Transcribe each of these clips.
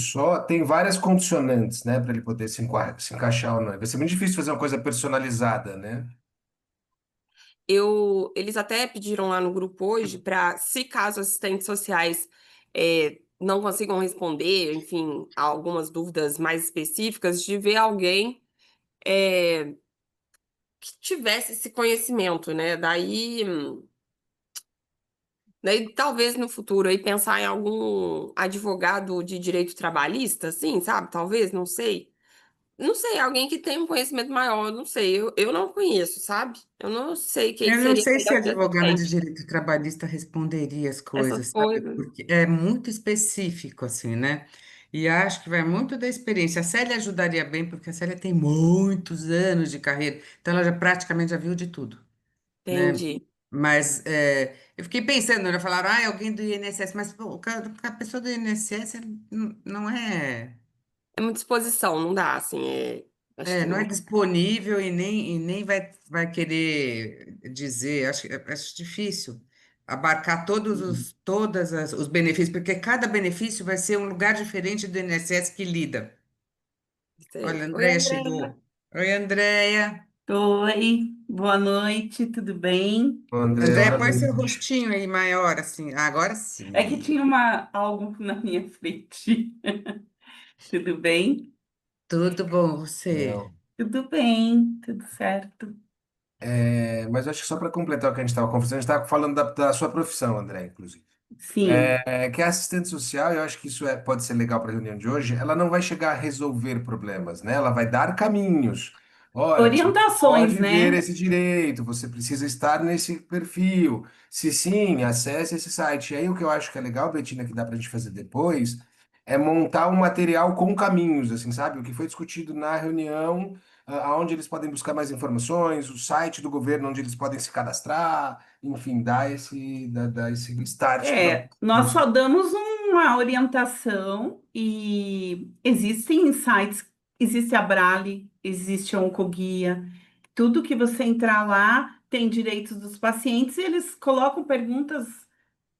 só tem várias condicionantes, né, para ele poder se encaixar ou não. Vai ser muito difícil fazer uma coisa personalizada, né? Eles até pediram lá no grupo hoje para, se caso assistentes sociais não consigam responder, enfim, a algumas dúvidas mais específicas, de ver alguém é, que tivesse esse conhecimento, né? Daí talvez no futuro aí pensar em algum advogado de direito trabalhista, assim, sabe? Talvez, não sei. Não sei, alguém que tem um conhecimento maior, não sei. Eu não conheço, sabe? Eu não sei quem Eu não seria sei se melhor de advogado de assistente. direito trabalhista responderia as Essas coisas, sabe? coisas. Porque é muito específico, assim, né? E acho que vai muito da experiência. A Célia ajudaria bem, porque a Célia tem muitos anos de carreira, então ela já praticamente já viu de tudo, né? Entendi. Mas eu fiquei pensando, né? Falaram, ah, é alguém do INSS, mas pô, a pessoa do INSS não é. É muita exposição, não dá, assim. Acho que Não é não. disponível e nem vai querer dizer, acho difícil abarcar os benefícios, porque cada benefício vai ser um lugar diferente do INSS que lida. Olha, a Sei. Oi, Andréia Andréia. chegou. Oi, Andréia. Oi, boa noite, tudo bem? Andréia, boa põe seu noite. Rostinho aí maior, assim. Agora É que sim. tinha algo na minha frente. Tudo bem? Tudo bom, você? Não. Tudo bem, tudo certo. Mas eu acho que só para completar o que a gente estava conversando, a gente estava falando da sua profissão, André, inclusive. Sim, Que a assistente social, eu acho que isso pode ser legal para a reunião de hoje, ela não vai chegar a resolver problemas, né? Ela vai dar caminhos. Olha, você não orientações, pode ver né? esse direito, você precisa estar nesse perfil. Se sim, acesse esse site. E aí o que eu acho que é legal, Betina, que dá para a gente fazer depois, é montar um material com caminhos, assim, sabe? O que foi discutido na reunião, aonde eles podem buscar mais informações, o site do governo onde eles podem se cadastrar, enfim, dar esse start para. Nós só damos uma orientação e existem sites, existe a Brale, existe a Oncoguia, tudo que você entrar lá tem direitos dos pacientes e eles colocam perguntas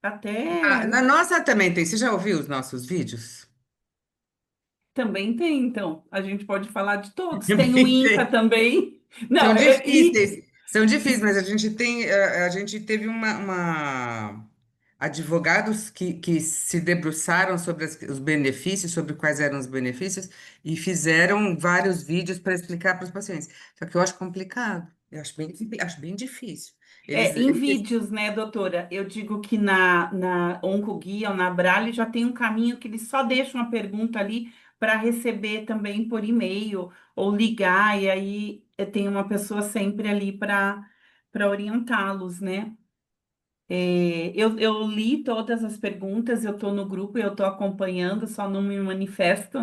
até. Na nossa também tem. Você já ouviu os nossos vídeos? Também tem, então. A gente pode falar de todos. Tem o Também INCA tem. também. São Não, difíceis, são difíceis, mas a gente teve advogados que se debruçaram sobre os benefícios, sobre quais eram os benefícios, e fizeram vários vídeos para explicar para os pacientes. Só que eu acho complicado, eu acho bem difícil. Eles, em eles vídeos, né, doutora? Eu digo que na Oncoguia ou na Braille já tem um caminho que eles só deixam uma pergunta ali para receber também por e-mail ou ligar, e aí tem uma pessoa sempre ali para orientá-los, né? Eu li todas as perguntas, eu estou no grupo, eu estou acompanhando, só não me manifesto.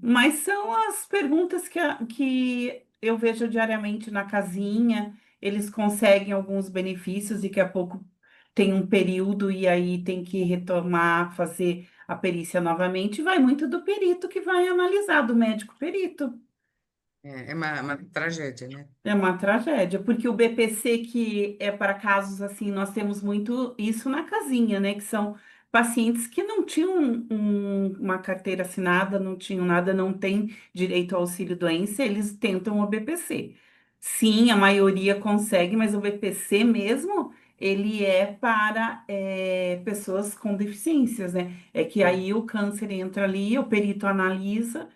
Mas são as perguntas que eu vejo diariamente na casinha. Eles conseguem alguns benefícios e daqui a pouco tem um período e aí tem que retomar, fazer a perícia novamente. Vai muito do perito que vai analisar, do médico perito. é uma tragédia, né? É uma tragédia, porque o BPC, que é para casos assim, nós temos muito isso na casinha, né? Que são pacientes que não tinham uma carteira assinada, não tinham nada, não têm direito ao auxílio-doença, eles tentam o BPC. Sim, a maioria consegue, mas o BPC mesmo, ele é para pessoas com deficiências, né? É que É. aí o câncer entra ali, o perito analisa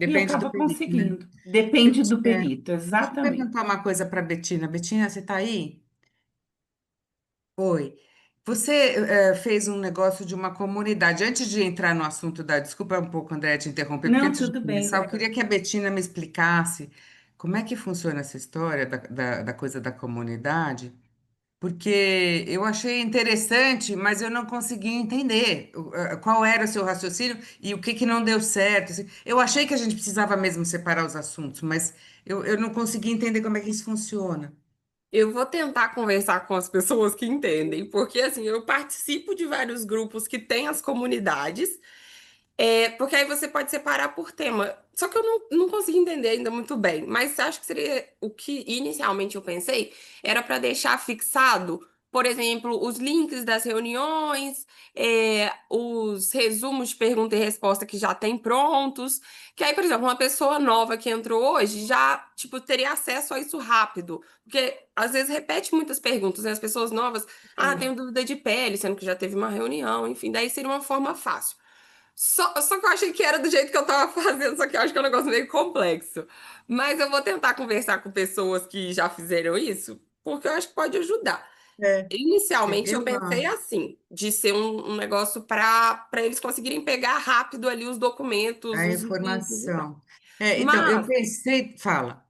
e Depende do acaba perito, né? conseguindo. Depende do perito, Deixa eu exatamente. perguntar uma coisa para Betina. Betina, você está aí? Oi. Você fez um negócio de uma comunidade. Antes de entrar no assunto desculpa um pouco, André, te interromper, porque Não, antes de tudo bem, começar, eu doutor. queria que a Betina me explicasse como é que funciona essa história da coisa da comunidade, porque eu achei interessante, mas eu não consegui entender qual era o seu raciocínio e o que que não deu certo. Assim. Eu achei que a gente precisava mesmo separar os assuntos, mas eu não consegui entender como é que isso funciona. Eu vou tentar conversar com as pessoas que entendem, porque assim, eu participo de vários grupos que têm as comunidades, porque aí você pode separar por tema. Só que eu não consegui entender ainda muito bem, mas acho que seria o que inicialmente eu pensei, era para deixar fixado por exemplo, os links das reuniões, os resumos de pergunta e resposta que já tem prontos. Que aí, por exemplo, uma pessoa nova que entrou hoje já, tipo, teria acesso a isso rápido. Porque às vezes repete muitas perguntas, né? As pessoas novas, tenho dúvida de pele, sendo que já teve uma reunião, enfim, daí seria uma forma fácil. Só que eu achei que era do jeito que eu tava fazendo, só que eu acho que é um negócio meio complexo. Mas eu vou tentar conversar com pessoas que já fizeram isso, porque eu acho que pode ajudar. É, Inicialmente eu eu pensei acho. assim, de ser um negócio para eles conseguirem pegar rápido ali os documentos, A os links e tal. informação. É, então, eu Mas, pensei, fala,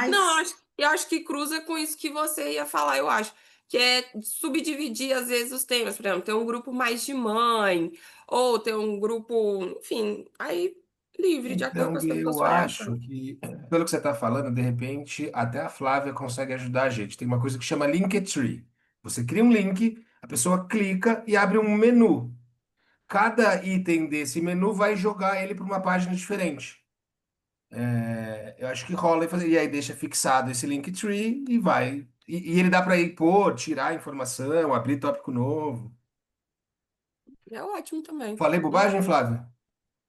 não, mas eu acho que cruza com isso que você ia falar, eu acho. Que é subdividir, às vezes, os temas. Por exemplo, ter um grupo mais de mãe, ou ter um grupo, enfim, aí livre, de acordo Então, com as Gui, coisas que eu você vai acho achando. que, pelo que você está falando, de repente, até a Flávia consegue ajudar a gente. Tem uma coisa que chama Linktree. Você cria um link, a pessoa clica e abre um menu. Cada item desse menu vai jogar ele para uma página diferente. Eu acho que rola e fazer, e aí deixa fixado esse Linktree e vai. E ele dá para ir pôr, tirar informação, abrir tópico novo. É ótimo também. Falei bobagem, Flávia?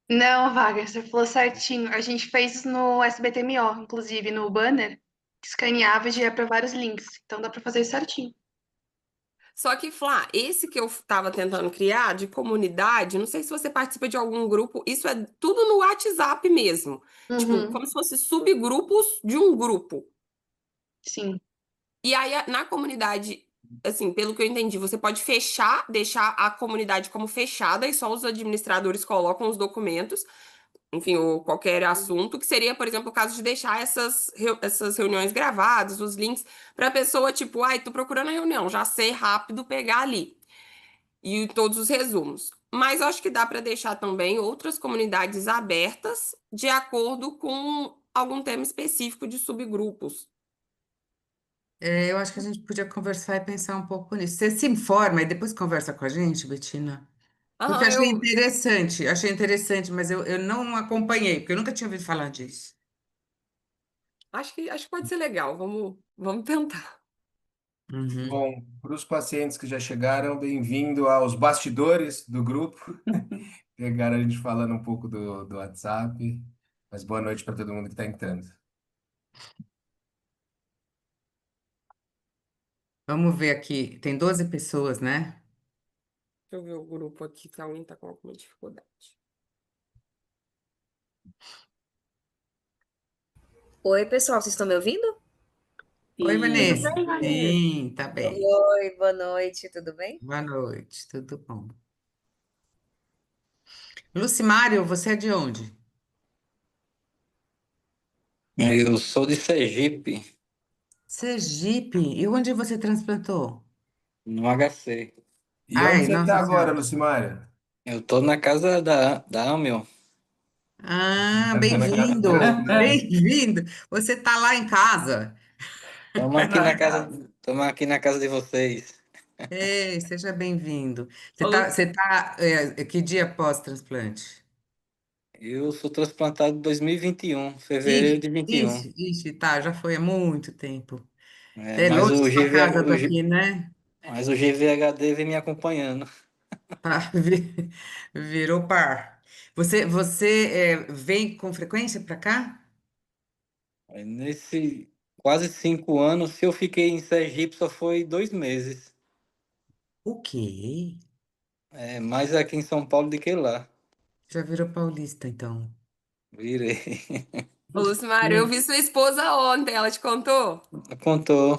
Não, Wagner, você falou certinho. A gente fez isso no SBTMO, inclusive no banner, escaneava e já ia para vários links. Então dá para fazer isso certinho. Só que, Flá, esse que eu tava tentando criar de comunidade, não sei se você participa de algum grupo, isso é tudo no WhatsApp mesmo. Tipo, Uhum, como se fosse subgrupos de um grupo. sim. E aí, na comunidade, assim, pelo que eu entendi, você pode fechar, deixar a comunidade como fechada e só os administradores colocam os documentos, enfim, ou qualquer assunto, que seria, por exemplo, o caso de deixar essas reuniões gravadas, os links, para a pessoa, tipo, ai, tô procurando a reunião, já sei rápido pegar ali. E todos os resumos. Mas eu acho que dá para deixar também outras comunidades abertas de acordo com algum tema específico de subgrupos. eu acho que a gente podia conversar e pensar um pouco nisso. Você se informa e depois conversa com a gente, Betina? Porque Aham, achei interessante, mas eu não acompanhei, porque eu nunca tinha ouvido falar disso. acho que pode ser legal. Vamos tentar. Uhum. Bom, para os pacientes que já chegaram, bem-vindo aos bastidores do grupo. Pegaram a gente falando um pouco do WhatsApp, mas boa noite para todo mundo que está entrando. Vamos ver aqui, tem 12 pessoas, né? Deixa eu ver o grupo aqui, que alguém tá com alguma dificuldade. Oi, pessoal, vocês estão me ouvindo? Oi, Tudo Vanessa. Sim. bem, Wagner? Sim, tá bem. Oi, boa noite, tudo bem? Boa noite, tudo bom? Lucimário, você é de onde? Eu sou de Sergipe, Sergipe. E onde você transplantou? no HC. E onde Ai, você está nossa agora, senhora. Lucimária? Eu tô na casa da Amil. Ah, Tá na casa bem-vindo, grande. bem-vindo. Você tá lá em casa. Estamos Tá aqui na na casa, casa. estamos aqui na casa de vocês. Ei, seja bem-vindo. Ô, Lu- Que dia pós-transplante? Eu sou transplantado em 2021, fevereiro Ixi, de 21. ixi, ixi, tá, já foi há muito tempo. É, É mas longe o de sua GV, casa daqui, né? mas o GVHD vem me acompanhando. Tá, virou par. Você vem com frequência para cá? Nesse quase 5 anos, se eu fiquei em Sergipe, só foi 2 meses. O quê? É, mais aqui em São Paulo do que lá. Já virou paulista, então. Virei. Lucimar, eu vi sua esposa ontem, ela te contou? Contou.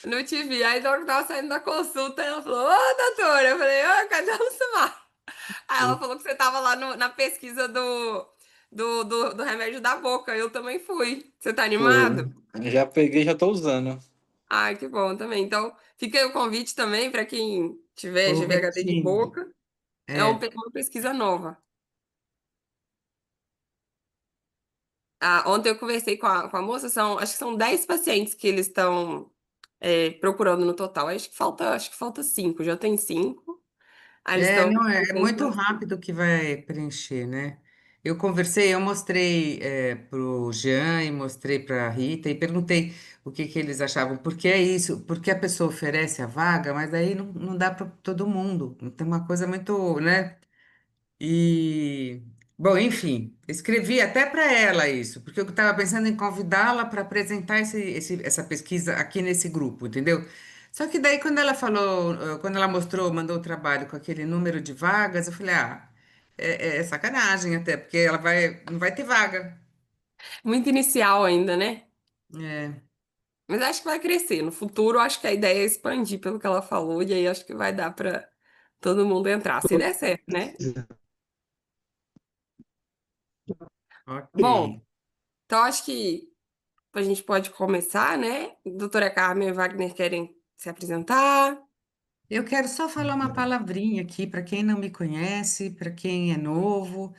Não te vi. Aí, na hora que eu tava saindo da consulta, ela falou: Ô, doutora! Eu falei: Ô, cadê a Lucimar? Aí ela falou que você tava lá na pesquisa do remédio da boca. Eu também fui. Você tá Foi. animado? Já peguei, já tô usando. Ai, que bom também. Então, fica aí o convite também para quem tiver Ô, GVHD de Betinho. boca. É É, uma pesquisa nova. Ontem eu conversei com a moça, acho que são 10 pacientes que eles estão procurando no total. Acho que falta 5, já tem 5. Aí eles estão não, é muito procurando. rápido que vai preencher, né? Eu conversei, eu mostrei para o Jean e mostrei para a Rita e perguntei o que que eles achavam. Porque é isso, porque a pessoa oferece a vaga, mas aí não dá para todo mundo. Tem uma coisa muito, né? E, bom, enfim, escrevi até para ela isso, porque eu estava pensando em convidá-la para apresentar essa pesquisa aqui nesse grupo, entendeu? Só que daí, quando ela falou, quando ela mostrou, mandou o trabalho com aquele número de vagas, eu falei, ah, é sacanagem até, porque não vai ter vaga. Muito inicial ainda, né? É, Mas acho que vai crescer. No futuro, acho que a ideia é expandir pelo que ela falou, e aí acho que vai dar para todo mundo entrar, se der certo, né? Bom, ok. então acho que a gente pode começar, né? Doutora Carmen e Wagner querem se apresentar. Eu quero só falar uma palavrinha aqui para quem não me conhece, para quem é novo,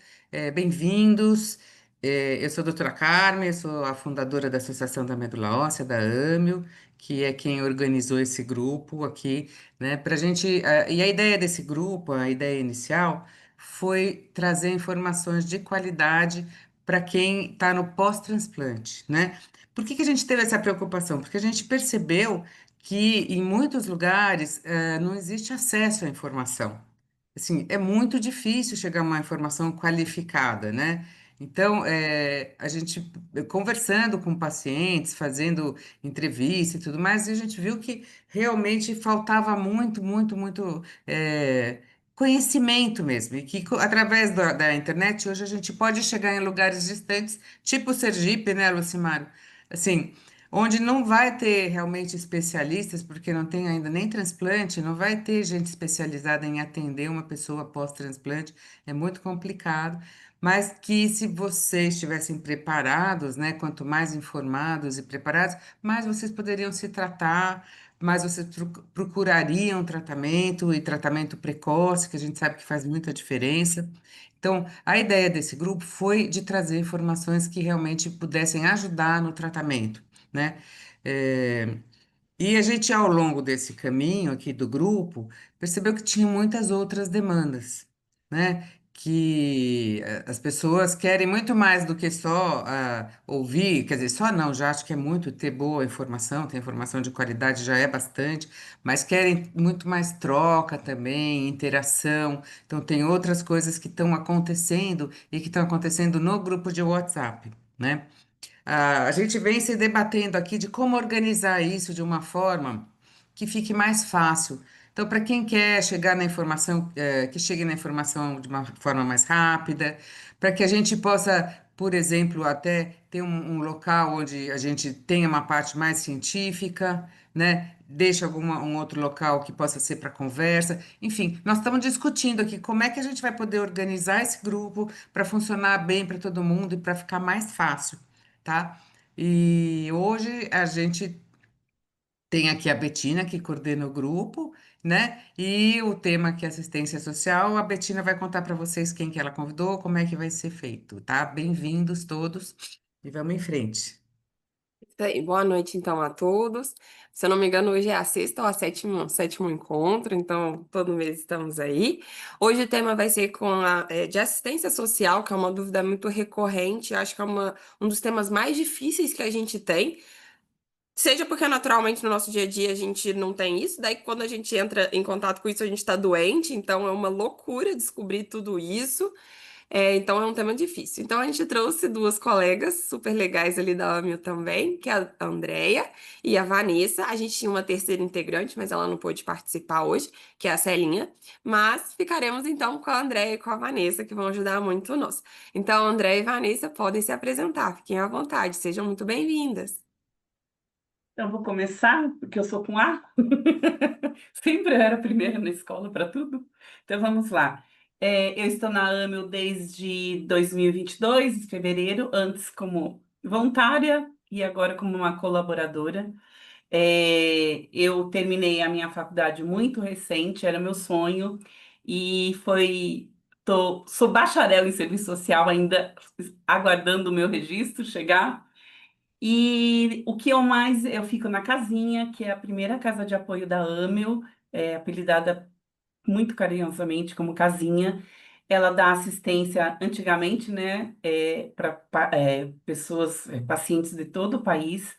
bem-vindos. Eu sou a doutora Carmen, eu sou a fundadora da Associação da Medula Óssea, da AMIO, que é quem organizou esse grupo aqui, né? Pra gente, e a ideia desse grupo, a ideia inicial, foi trazer informações de qualidade para quem está no pós-transplante, né? Por que que a gente teve essa preocupação? Porque a gente percebeu que em muitos lugares não existe acesso à informação. Assim, é muito difícil chegar a uma informação qualificada, né? Então, a gente conversando com pacientes, fazendo entrevista e tudo mais, a gente viu que realmente faltava muito, muito, muito conhecimento mesmo. E que através da internet hoje a gente pode chegar em lugares distantes, tipo Sergipe, né, Lucimaro? Assim, onde não vai ter realmente especialistas, porque não tem ainda nem transplante, não vai ter gente especializada em atender uma pessoa pós-transplante, é muito complicado. Mas que se vocês estivessem preparados, né, quanto mais informados e preparados, mais vocês poderiam se tratar, mais vocês procurariam tratamento e tratamento precoce, que a gente sabe que faz muita diferença. Então, a ideia desse grupo foi de trazer informações que realmente pudessem ajudar no tratamento, né? É, e a gente, ao longo desse caminho aqui do grupo, percebeu que tinha muitas outras demandas, né? Que as pessoas querem muito mais do que só ouvir, quer dizer, só não, já acho que é muito ter boa informação, ter informação de qualidade já é bastante, mas querem muito mais troca também, interação. Então, tem outras coisas que estão acontecendo e que estão acontecendo no grupo de WhatsApp, né? A gente vem se debatendo aqui de como organizar isso de uma forma que fique mais fácil. Então, para quem quer chegar na informação, que chegue na informação de uma forma mais rápida, para que a gente possa, por exemplo, até ter um local onde a gente tenha uma parte mais científica, né? Deixa um outro local que possa ser para conversa. Enfim, nós estamos discutindo aqui como é que a gente vai poder organizar esse grupo para funcionar bem para todo mundo e para ficar mais fácil, tá? E hoje a gente tem aqui a Betina, que coordena o grupo, né? E o tema que é assistência social, a Betina vai contar para vocês quem que ela convidou, como é que vai ser feito, tá? Bem-vindos todos e vamos em frente. Isso aí. Boa noite, então, a todos. Se eu não me engano, hoje é a sexta ou a sétimo encontro, então todo mês estamos aí. Hoje o tema vai ser de assistência social, que é uma dúvida muito recorrente, acho que é um dos temas mais difíceis que a gente tem. Seja porque naturalmente no nosso dia a dia a gente não tem isso, daí quando a gente entra em contato com isso a gente tá doente, então é uma loucura descobrir tudo isso. Então é um tema difícil. Então a gente trouxe duas colegas super legais ali da AMIO também, que é a Andrea e a Vanessa. A gente tinha uma terceira integrante, mas ela não pôde participar hoje, que é a Celinha. Mas ficaremos então com a Andrea e com a Vanessa, que vão ajudar muito nós. Então, Andrea e Vanessa podem se apresentar, fiquem à vontade, sejam muito bem-vindas. Então, vou começar, porque eu sou com A. Sempre eu era a primeira na escola para tudo. Então, vamos lá. Eu estou na AMEL desde 2022, em fevereiro, antes como voluntária e agora como uma colaboradora. Eu terminei a minha faculdade muito recente, era meu sonho, e sou bacharel em serviço social ainda, aguardando o meu registro chegar. E o que eu fico na casinha, que é a primeira casa de apoio da AMEL, apelidada muito carinhosamente como casinha. ela dá assistência antigamente, né, para pessoas, pacientes de todo o país.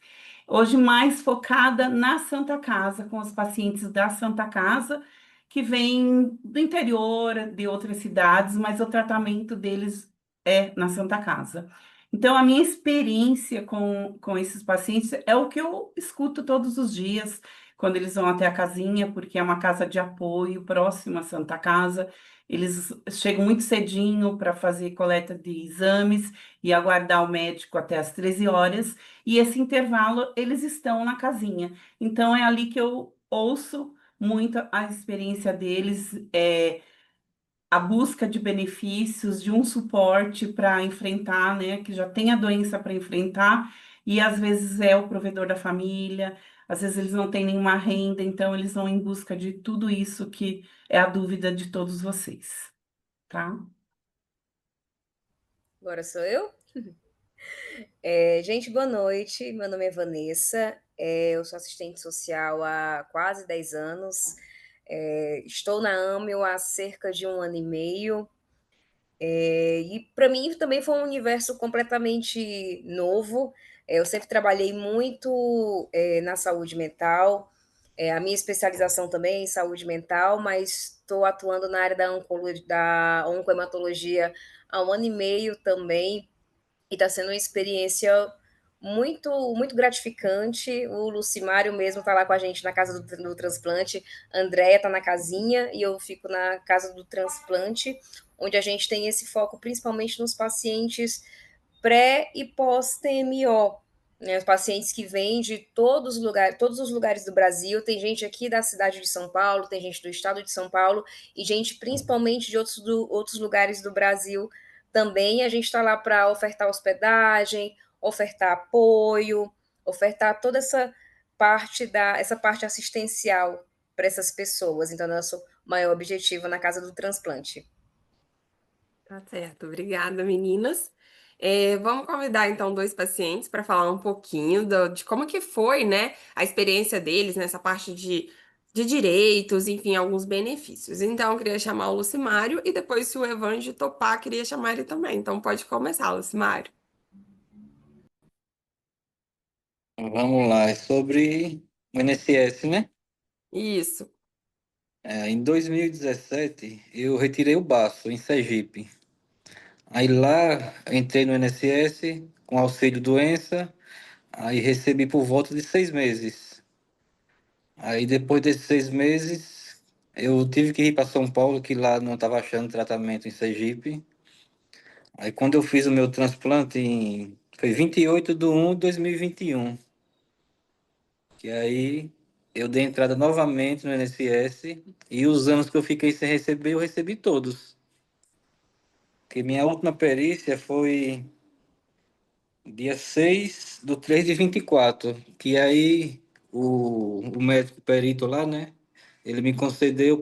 Hoje mais focada na Santa Casa, com os pacientes da Santa Casa, que vêm do interior, de outras cidades, mas o tratamento deles é na Santa Casa. Então, a minha experiência com esses pacientes é o que eu escuto todos os dias, quando eles vão até a casinha, porque é uma casa de apoio próxima à Santa Casa. Eles chegam muito cedinho para fazer coleta de exames e aguardar o médico até às 13 horas, e esse intervalo eles estão na casinha. Então, é ali que eu ouço muito a experiência deles, a busca de benefícios, de um suporte para enfrentar, né, que já tem a doença para enfrentar, e às vezes é o provedor da família, às vezes eles não têm nenhuma renda, então eles vão em busca de tudo isso que é a dúvida de todos vocês, tá? Agora sou eu? Gente, boa noite. Meu nome é Vanessa. Eu sou assistente social há quase 10 anos. Estou na AMEL há cerca de 1 ano e meio. E para mim também foi um universo completamente novo. Eu sempre trabalhei muito na saúde mental. A minha especialização também é em saúde mental, mas estou atuando na área da oncohematologia há 1 ano e meio também. E está sendo uma experiência muito gratificante. O Lucimário mesmo está lá com a gente na casa do transplante. A Andréia está na casinha e eu fico na casa do transplante, onde a gente tem esse foco principalmente nos pacientes pré e pós-TMO. Né, os pacientes que vêm de todos os lugares do Brasil, tem gente aqui da cidade de São Paulo, tem gente do estado de São Paulo e gente principalmente de outros lugares do Brasil também. A gente está lá para ofertar hospedagem, ofertar apoio, ofertar toda essa parte assistencial para essas pessoas. Então, nosso maior objetivo na Casa do Transplante. Tá certo, obrigada, meninas. Vamos convidar então dois pacientes para falar um pouquinho de como que foi, né, a experiência deles nessa parte de direitos, enfim, alguns benefícios. Então, eu queria chamar o Lucimário e depois, se o Evange topar, queria chamar ele também. Então, pode começar, Lucimário. Vamos lá, é sobre o INSS, né? Isso. Em 2017, eu retirei o baço em Sergipe. Aí lá, eu entrei no INSS com auxílio doença, aí recebi por volta de 6 meses. Aí depois desses 6 meses, eu tive que ir para São Paulo, que lá não estava achando tratamento em Sergipe. Aí quando eu fiz o meu transplante, foi 28/1/2021, que aí eu dei entrada novamente no INSS, e os anos que eu fiquei sem receber, eu recebi todos. Porque minha última perícia foi dia 6/3/24, que aí o médico perito lá, né? Ele me concedeu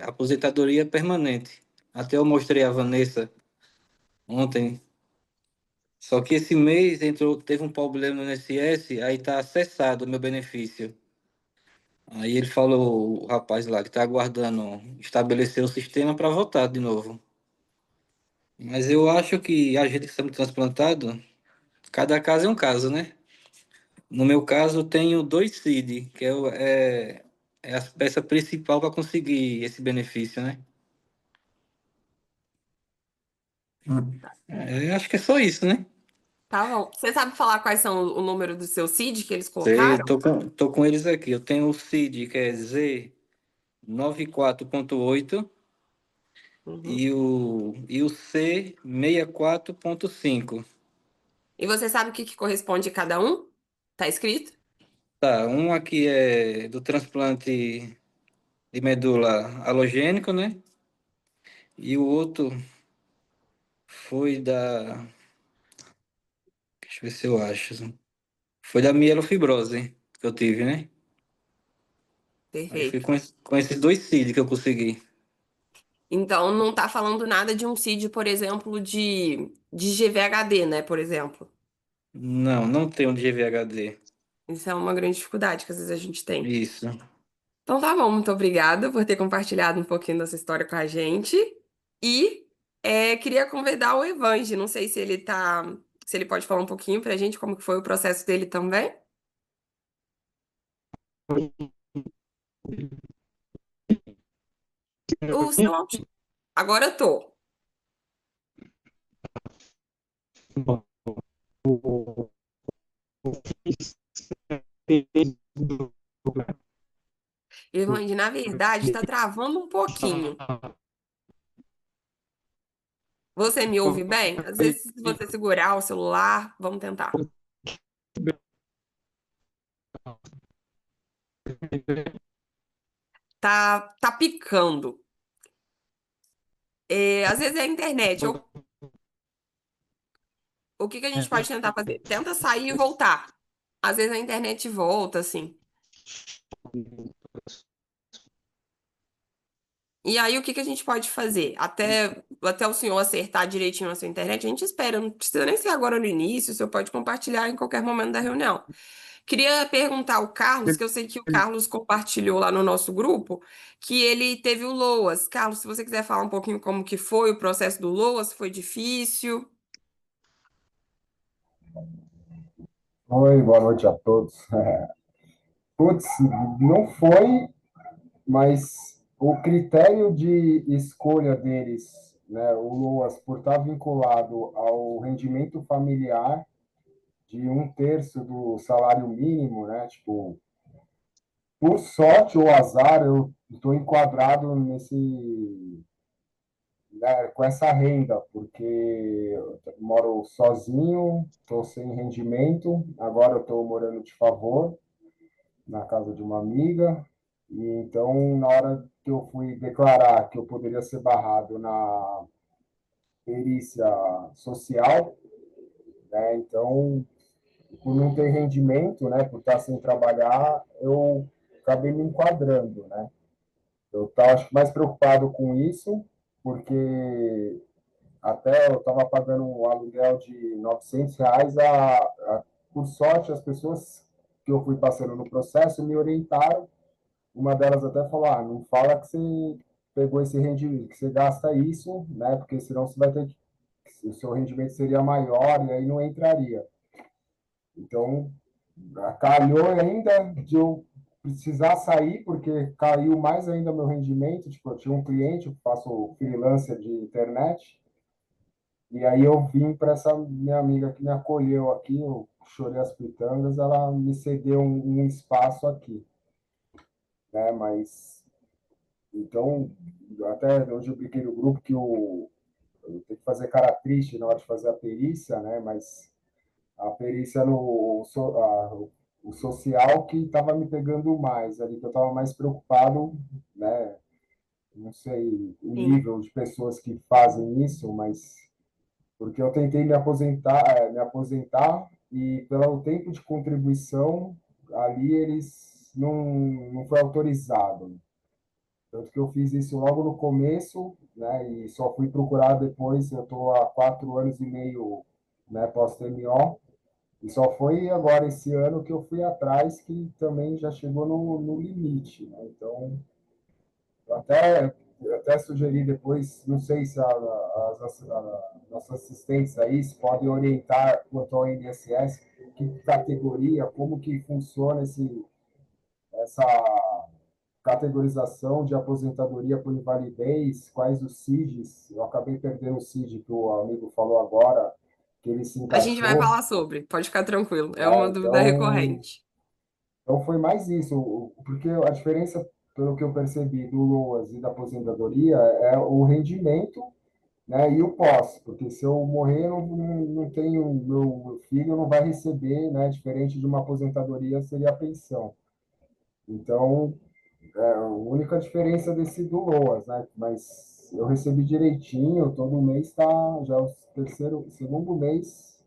aposentadoria permanente. Até eu mostrei a Vanessa ontem. Só que esse mês teve um problema no INSS, aí tá cessado o meu benefício. Aí ele falou, o rapaz lá que tá aguardando estabelecer o sistema para votar de novo. Mas eu acho que a gente que estamos transplantado, cada caso é um caso, né? No meu caso, eu tenho 2 CID, que é a peça principal para conseguir esse benefício, né? Eu acho que é só isso, né? Tá bom. Você sabe falar quais são o número do seu CID que eles Sei, colocaram? tô com eles aqui. Eu tenho o CID, que é Z94.8, Uhum. e o C64.5. E você sabe o que que corresponde a cada um? Tá escrito? Tá, um aqui é do transplante de medula halogênico, né? E o outro foi da. Deixa eu ver se eu acho. Foi da mielofibrose que eu tive, né? Aí foi Perfeito. com esses 2 CID que eu consegui. Então, não tá falando nada de um CID, por exemplo, de GVHD, né? Por exemplo. Não, não tenho de GVHD. Isso é uma grande dificuldade que às vezes a gente tem. Isso. Então, tá bom. Muito obrigada por ter compartilhado um pouquinho dessa história com a gente. E Queria convidar o Evange, não sei se ele pode falar um pouquinho pra gente como que foi o processo dele também. O seu áudio. Agora eu tô. Evange, na verdade, tá travando um pouquinho. Você me ouve bem? Às vezes, se você segurar o celular, vamos tentar. Tá picando. Às vezes é a internet. O que que a gente pode tentar fazer? Tenta sair e voltar. Às vezes a internet volta, assim. E aí, o que que a gente pode fazer? Até o senhor acertar direitinho a sua internet, a gente espera. Não precisa nem ser agora no início, o senhor pode compartilhar em qualquer momento da reunião. Queria perguntar ao Carlos, que eu sei que o Carlos compartilhou lá no nosso grupo, que ele teve o LOAS. Carlos, se você quiser falar um pouquinho como que foi o processo do LOAS, foi difícil? Oi, boa noite a todos. Putz, não foi, mas o critério de escolha deles, né, o LOAS, por estar vinculado ao rendimento familiar de um terço do salário mínimo, né, tipo, por sorte ou azar, eu estou enquadrado né, com essa renda, porque eu moro sozinho, estou sem rendimento, agora eu estou morando de favor, na casa de uma amiga, e então, na hora que eu fui declarar que eu poderia ser barrado na perícia social, né, então, por não ter rendimento, né, por estar sem trabalhar, eu acabei me enquadrando, né. Eu estava, acho que, mais preocupado com isso, porque até eu estava pagando um aluguel de R$ 900, por sorte, as pessoas que eu fui passando no processo me orientaram. Uma delas até falou: não fala que você pegou esse rendimento, que você gasta isso, né? Porque senão você vai ter o seu rendimento seria maior e aí não entraria. Então, calhou ainda de eu precisar sair, porque caiu mais ainda meu rendimento. Tipo, eu tinha um cliente, eu faço freelancer de internet, e aí eu vim para essa minha amiga que me acolheu aqui, eu chorei as pitangas, ela me cedeu um espaço aqui, né? Mas então, até hoje eu brinquei no grupo que eu tenho que fazer cara triste na hora de fazer a perícia, né? Mas a perícia o social que estava me pegando mais ali, que eu estava mais preocupado, né? Não sei o Sim. nível de pessoas que fazem isso, mas porque eu tentei me aposentar e pelo tempo de contribuição ali eles não foi autorizado. Tanto que eu fiz isso logo no começo, né? E só fui procurar depois. Eu estou há 4 anos e meio, né, pós-TMO, e só foi agora esse ano que eu fui atrás, que também já chegou no limite, né? Então, eu até sugeri depois, não sei se nossas assistentes aí se podem orientar quanto ao INSS, que categoria, como que funciona essa categorização de aposentadoria por invalidez, quais os CIDs. Eu acabei perdendo o CID que o amigo falou agora, que ele se A gente vai encaixou. falar sobre, pode ficar tranquilo, é Né? uma dúvida Então, recorrente. então foi mais isso, porque a diferença, pelo que eu percebi, do LOAS e da aposentadoria é o rendimento, né, e o pós, porque se eu morrer, não tenho, meu filho não vai receber, né, diferente de uma aposentadoria seria a pensão. Então, a única diferença desse do LOAS, né? Mas eu recebi direitinho, todo mês está já o segundo mês.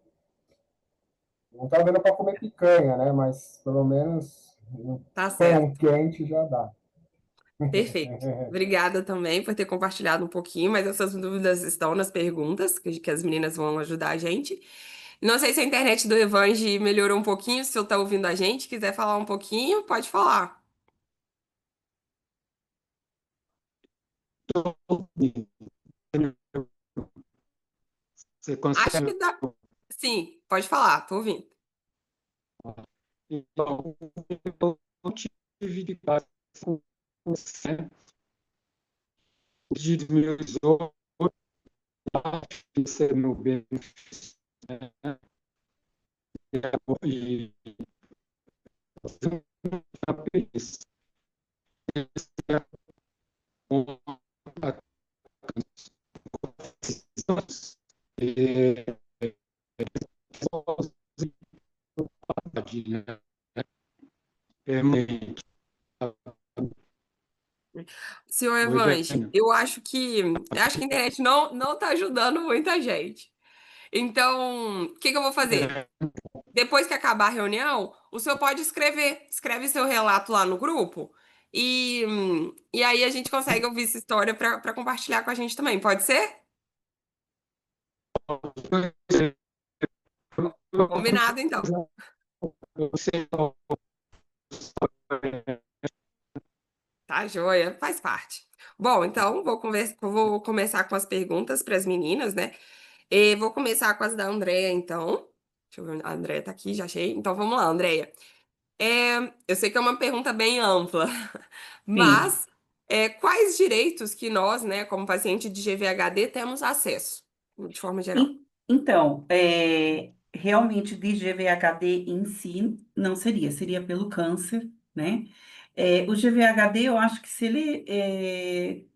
Não está dando para comer picanha, né? Mas pelo menos um Tá pão certo. quente já dá. Perfeito. Obrigada também por ter compartilhado um pouquinho, mas essas dúvidas estão nas perguntas que as meninas vão ajudar a gente. Não sei se a internet do Evange melhorou um pouquinho, se o senhor está ouvindo a gente, quiser falar um pouquinho, pode falar. Você Acho consegue? que dá. Sim, pode falar, tô ouvindo. Então, eu não tive de base com você, de meus outros, isso é meu benefício, né? E isso é realmente Senhor Oi, Evange, Dani. eu acho que a internet não tá ajudando muita gente. Então, o que que eu vou fazer? É, Depois que acabar a reunião, o senhor pode escreve seu relato lá no grupo e aí a gente consegue ouvir essa história para compartilhar com a gente também. Pode ser? Combinado, então. Tá, joia, faz parte. Bom, então vou começar com as perguntas para as meninas, né? E vou começar com as da Andrea, então. Deixa eu ver, a Andrea tá aqui, já achei. Então vamos lá, Andrea. Eu sei que é uma pergunta bem ampla, Sim. mas quais direitos que nós, né, como paciente de GVHD, temos acesso, de forma geral? Então, realmente de GVHD em si não seria pelo câncer, né? O GVHD, eu acho que se ele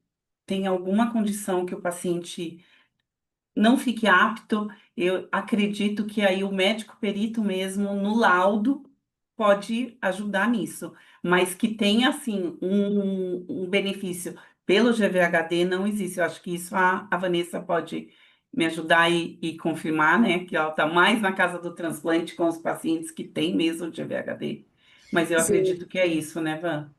tem alguma condição que o paciente não fique apto, eu acredito que aí o médico perito mesmo, no laudo, pode ajudar nisso. Mas que tenha, assim, um benefício pelo GVHD não existe. Eu acho que isso a Vanessa pode me ajudar e confirmar, né? Que ela está mais na casa do transplante com os pacientes que têm mesmo GVHD. Mas eu Sim, acredito que é isso, né, Van?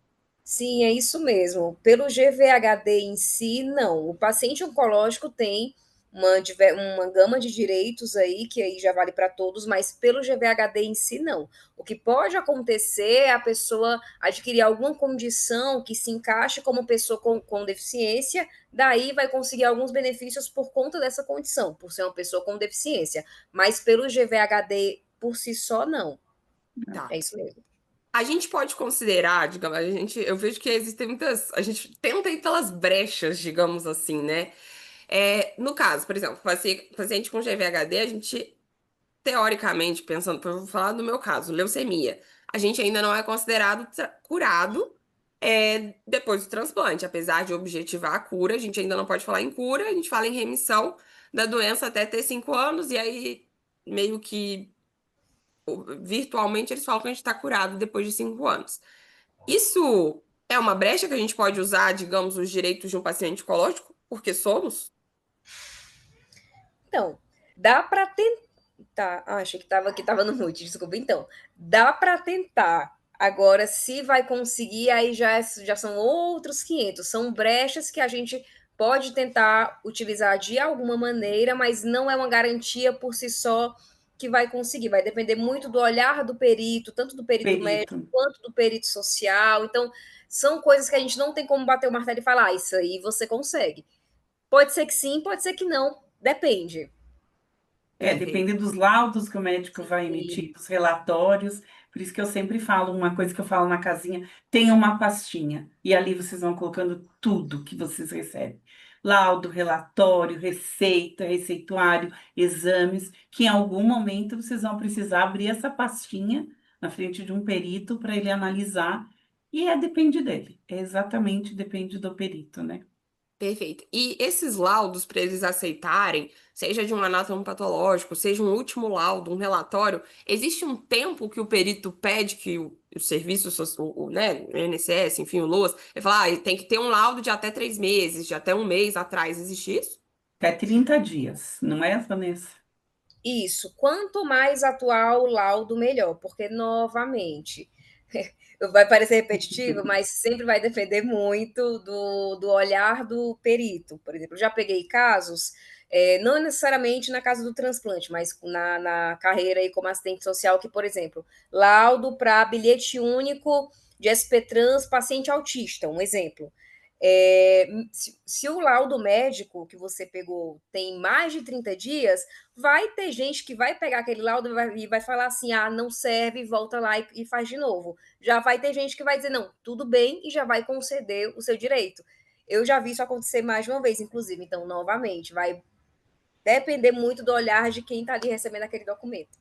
sim, é isso mesmo. Pelo GVHD em si, não. O paciente oncológico tem uma gama de direitos aí, que aí já vale para todos, mas pelo GVHD em si, não. O que pode acontecer é a pessoa adquirir alguma condição que se encaixe como pessoa com deficiência, daí vai conseguir alguns benefícios por conta dessa condição, por ser uma pessoa com deficiência. Mas pelo GVHD por si só, não. Tá. É isso mesmo. A gente pode considerar, digamos, eu vejo que existem muitas, a gente tenta ir pelas brechas, digamos assim, né? No caso, por exemplo, paciente com GVHD, a gente teoricamente, pensando, eu vou falar do meu caso, leucemia, a gente ainda não é considerado curado depois do transplante. Apesar de objetivar a cura, a gente ainda não pode falar em cura, a gente fala em remissão da doença até ter 5 anos, e aí meio que virtualmente eles falam que a gente está curado depois de 5 anos. Isso é uma brecha que a gente pode usar, digamos, os direitos de um paciente oncológico, porque somos? Então, dá para tentar. Achei que estava no mute, desculpa. Então, dá para tentar. Agora, se vai conseguir, aí já são outros 500. São brechas que a gente pode tentar utilizar de alguma maneira, mas não é uma garantia por si só que vai conseguir. Vai depender muito do olhar do perito, tanto do perito Perito. médico quanto do perito social. Então, são coisas que a gente não tem como bater o martelo e falar, isso aí você consegue. Pode ser que sim, pode ser que não. Depende. Perfeito. Depende dos laudos que o médico vai Sim. emitir, dos relatórios. Por isso que eu sempre falo, uma coisa que eu falo na casinha, tem uma pastinha. E ali vocês vão colocando tudo que vocês recebem. Laudo, relatório, receita, receituário, exames, que em algum momento vocês vão precisar abrir essa pastinha na frente de um perito para ele analisar. E depende dele. Exatamente depende do perito, né? Perfeito. E esses laudos, para eles aceitarem, seja de um anátomo patológico, seja um último laudo, um relatório, existe um tempo que o perito pede que o serviço, né, o INSS, enfim, o LOAS, ele fala, tem que ter um laudo de até 3 meses, de até um mês atrás. Existe isso? Até 30 dias, não é, Vanessa? Isso. Quanto mais atual o laudo, melhor, porque, novamente, vai parecer repetitivo, mas sempre vai depender muito do olhar do perito. Por exemplo, eu já peguei casos, não necessariamente na casa do transplante, mas na carreira aí como assistente social, que, por exemplo, laudo para bilhete único de SP Trans paciente autista, um exemplo. Se o laudo médico que você pegou tem mais de 30 dias, vai ter gente que vai pegar aquele laudo e vai falar assim: ah, não serve, volta lá e faz de novo. Já vai ter gente que vai dizer: não, tudo bem, e já vai conceder o seu direito. Eu já vi isso acontecer mais de uma vez, inclusive. Então, novamente, vai depender muito do olhar de quem está ali recebendo aquele documento.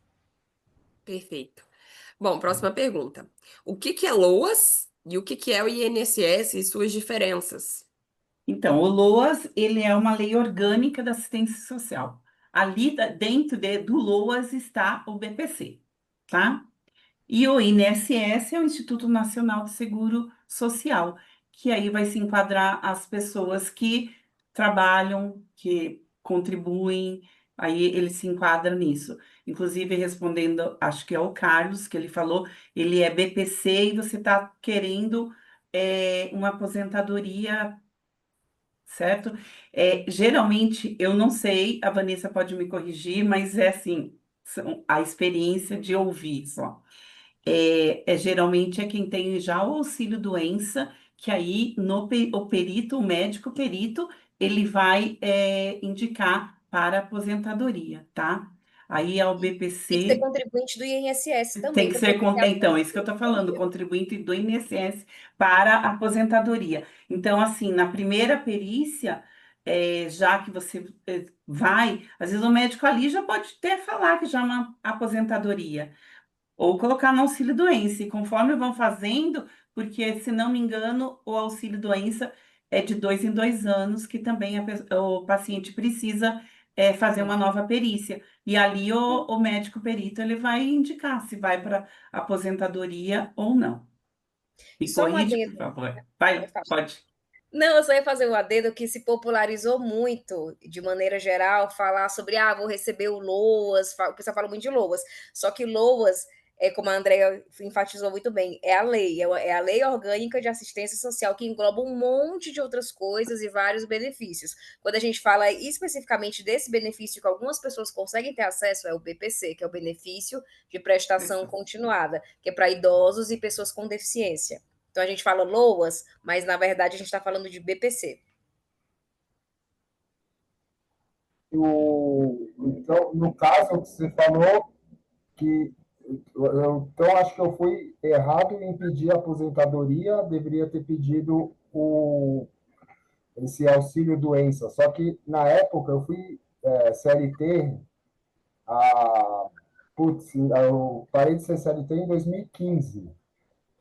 Perfeito. Bom, próxima pergunta. O que que é LOAS e o que que é o INSS e suas diferenças? Então, o LOAS, ele é uma lei orgânica da assistência social. Ali dentro do LOAS está o BPC, tá? E o INSS é o Instituto Nacional de Seguro Social, que aí vai se enquadrar as pessoas que trabalham, que contribuem, aí ele se enquadra nisso. Inclusive, respondendo, acho que é o Carlos, que ele falou, ele é BPC e você está querendo uma aposentadoria, certo? Geralmente, eu não sei, a Vanessa pode me corrigir, mas é assim, a experiência de ouvir só. Geralmente é quem tem já o auxílio-doença, que aí o perito, o médico perito, ele vai indicar para aposentadoria, tá? Aí é o Tem que ser BPC. contribuinte do INSS Tem também que para ser, poder ter então, é acesso isso que à eu estou falando, aposentadoria. contribuinte do INSS para a aposentadoria. Então, assim, na primeira perícia, já que você vai, às vezes o médico ali já pode até falar que já é uma aposentadoria. Ou colocar no auxílio-doença. E conforme vão fazendo, porque, se não me engano, o auxílio-doença é de 2 em 2 anos, que também o paciente precisa fazer uma nova perícia. E ali o médico perito ele vai indicar se vai para aposentadoria ou não. Me Só um corrige, por adendo. favor. Eu Vai, falo. pode. Não, eu só ia fazer um adendo que se popularizou muito, de maneira geral, falar sobre, vou receber o LOAS, o pessoal fala muito de LOAS, só que LOAS, como a Andrea enfatizou muito bem, é a lei, é a lei orgânica de assistência social que engloba um monte de outras coisas e vários benefícios. Quando a gente fala especificamente desse benefício que algumas pessoas conseguem ter acesso, é o BPC, que é o benefício de prestação continuada, que é para idosos e pessoas com deficiência. Então a gente fala LOAS, mas na verdade a gente está falando de BPC. Então, no caso que você falou, que então acho que eu fui errado em pedir a aposentadoria, deveria ter pedido esse auxílio doença. Só que na época eu fui CLT, a, putz, eu parei de ser CLT em 2015.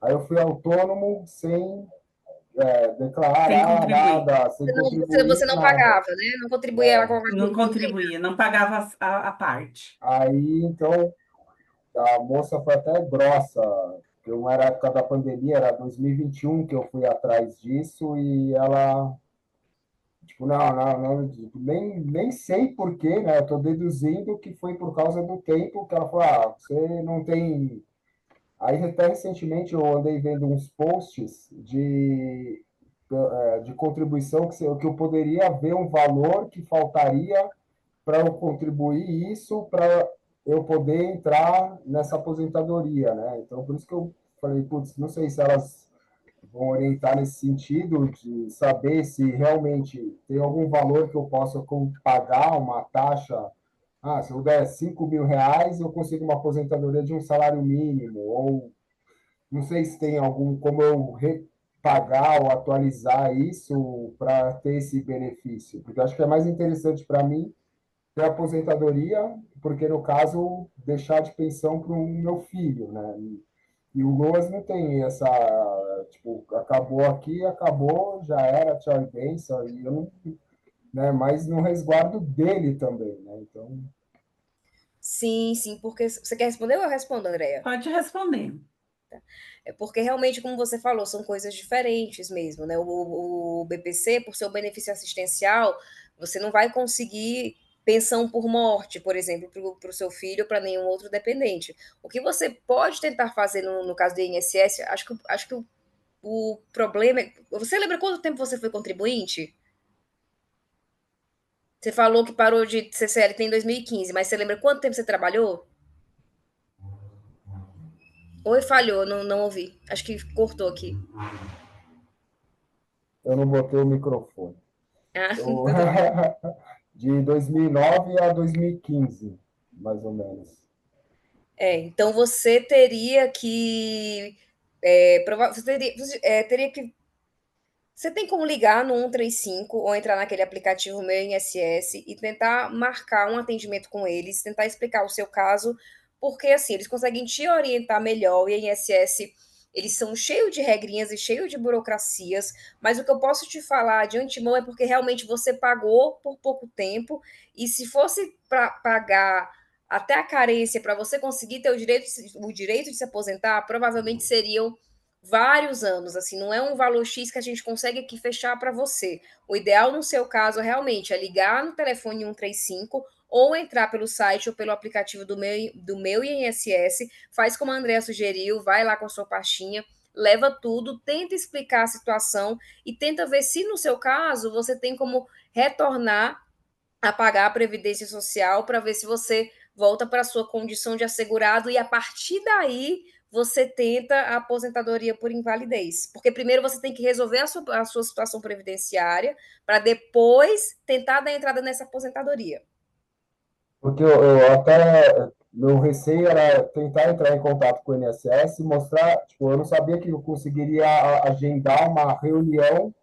Aí eu fui autônomo sem Sem declarar contribuir. nada, sem Você contribuir não nada. pagava, né? Não contribuía lá com alguma Não coisa. contribuía, não pagava a parte. Aí, então, a moça foi até grossa, que não era época da pandemia, era 2021 que eu fui atrás disso, e ela, tipo, não, tipo, nem sei por quê, né? Eu tô deduzindo que foi por causa do tempo que ela falou, você não tem. Aí, até recentemente, eu andei vendo uns posts de contribuição que eu poderia ver um valor que faltaria para eu contribuir isso para eu poder entrar nessa aposentadoria, né? Então, por isso que eu falei, putz, não sei se elas vão orientar nesse sentido de saber se realmente tem algum valor que eu possa pagar uma taxa. Se eu der R$ 5.000, eu consigo uma aposentadoria de um salário mínimo, ou não sei se tem algum como eu pagar ou atualizar isso para ter esse benefício, porque eu acho que é mais interessante para mim ter aposentadoria, porque no caso deixar de pensão para o meu filho, né? E o Loas não tem essa, tipo, acabou aqui, acabou, já era, tchau e benção, e eu não, né? Mas no resguardo dele também, né? Então, Sim, sim, porque você quer responder ou eu respondo, Andréia? Pode responder. É porque realmente, como você falou, são coisas diferentes mesmo, né? O BPC, por ser o benefício assistencial, você não vai conseguir pensão por morte, por exemplo, para o seu filho ou para nenhum outro dependente. O que você pode tentar fazer no caso do INSS, acho que o problema é. Você lembra quanto tempo você foi contribuinte? Você falou que parou de ser CLT em 2015, mas você lembra quanto tempo você trabalhou? Ou falhou, não ouvi. Acho que cortou aqui. eu não botei o microfone. Ah, Eu, tudo bem. de 2009 a 2015, mais ou menos. Então você teria que. Você teria que. Você tem como ligar no 135 ou entrar naquele aplicativo Meu INSS e tentar marcar um atendimento com eles, tentar explicar o seu caso, porque assim, eles conseguem te orientar melhor. O INSS, eles são cheios de regrinhas e cheios de burocracias, mas o que eu posso te falar de antemão é porque realmente você pagou por pouco tempo, e se fosse para pagar até a carência para você conseguir ter o direito de se aposentar, provavelmente seriam vários anos, assim, não é um valor X que a gente consegue aqui fechar para você. O ideal no seu caso realmente é ligar no telefone 135 ou entrar pelo site ou pelo aplicativo do meu INSS, faz como a Andrea sugeriu, vai lá com a sua pastinha, leva tudo, tenta explicar a situação e tenta ver se no seu caso você tem como retornar a pagar a previdência social para ver se você volta para a sua condição de assegurado e a partir daí você tenta a aposentadoria por invalidez. Porque primeiro você tem que resolver a sua situação previdenciária para depois tentar dar entrada nessa aposentadoria. Porque eu até, meu receio era tentar entrar em contato com o INSS e mostrar, tipo, eu não sabia que eu conseguiria agendar uma reunião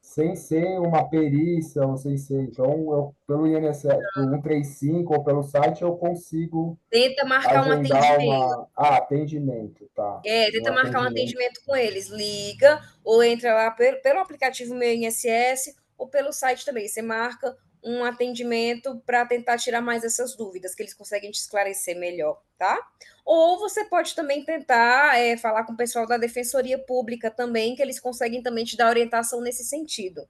sem ser uma perícia ou sem ser. Então, eu, pelo INSS, pelo 135 ou pelo site, eu consigo Tenta marcar um agendar atendimento. uma atendimento, tá? Um Tenta marcar um atendimento. atendimento com eles. Liga ou entra lá pelo aplicativo Meu INSS ou pelo site também. Você marca um atendimento para tentar tirar mais essas dúvidas, que eles conseguem te esclarecer melhor, tá? Ou você pode também tentar falar com o pessoal da Defensoria Pública também, que eles conseguem também te dar orientação nesse sentido.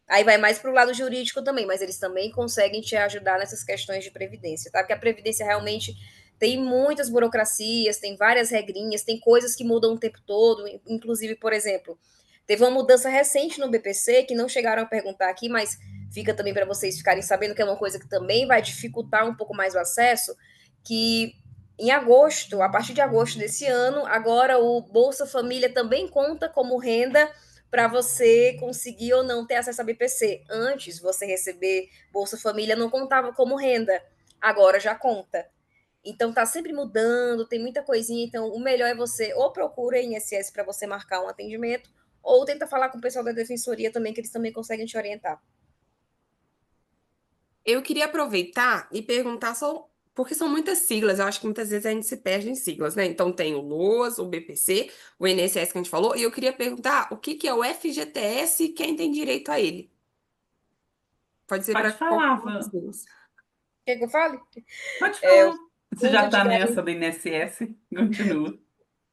Aí vai mais para o lado jurídico também, mas eles também conseguem te ajudar nessas questões de previdência, tá? Porque a previdência realmente tem muitas burocracias, tem várias regrinhas, tem coisas que mudam o tempo todo. Inclusive, por exemplo, teve uma mudança recente no BPC que não chegaram a perguntar aqui, mas fica também para vocês ficarem sabendo que é uma coisa que também vai dificultar um pouco mais o acesso, que em agosto, a partir de agosto desse ano, agora o Bolsa Família também conta como renda para você conseguir ou não ter acesso a BPC. Antes, você receber Bolsa Família não contava como renda, agora já conta. Então tá sempre mudando, tem muita coisinha, então o melhor é você ou procura em INSS para você marcar um atendimento, ou tenta falar com o pessoal da defensoria também, que eles também conseguem te orientar. Eu queria aproveitar e perguntar só, porque são muitas siglas, eu acho que muitas vezes a gente se perde em siglas, né? Então tem o LOAS, o BPC, o INSS que a gente falou, e eu queria perguntar o que que é o FGTS e quem tem direito a ele. Pode ser Pode para qualquer falar, um dos Van. dois. Quer que eu fale? Pode É o falar. Você já Fundo de está nessa do INSS? Continua.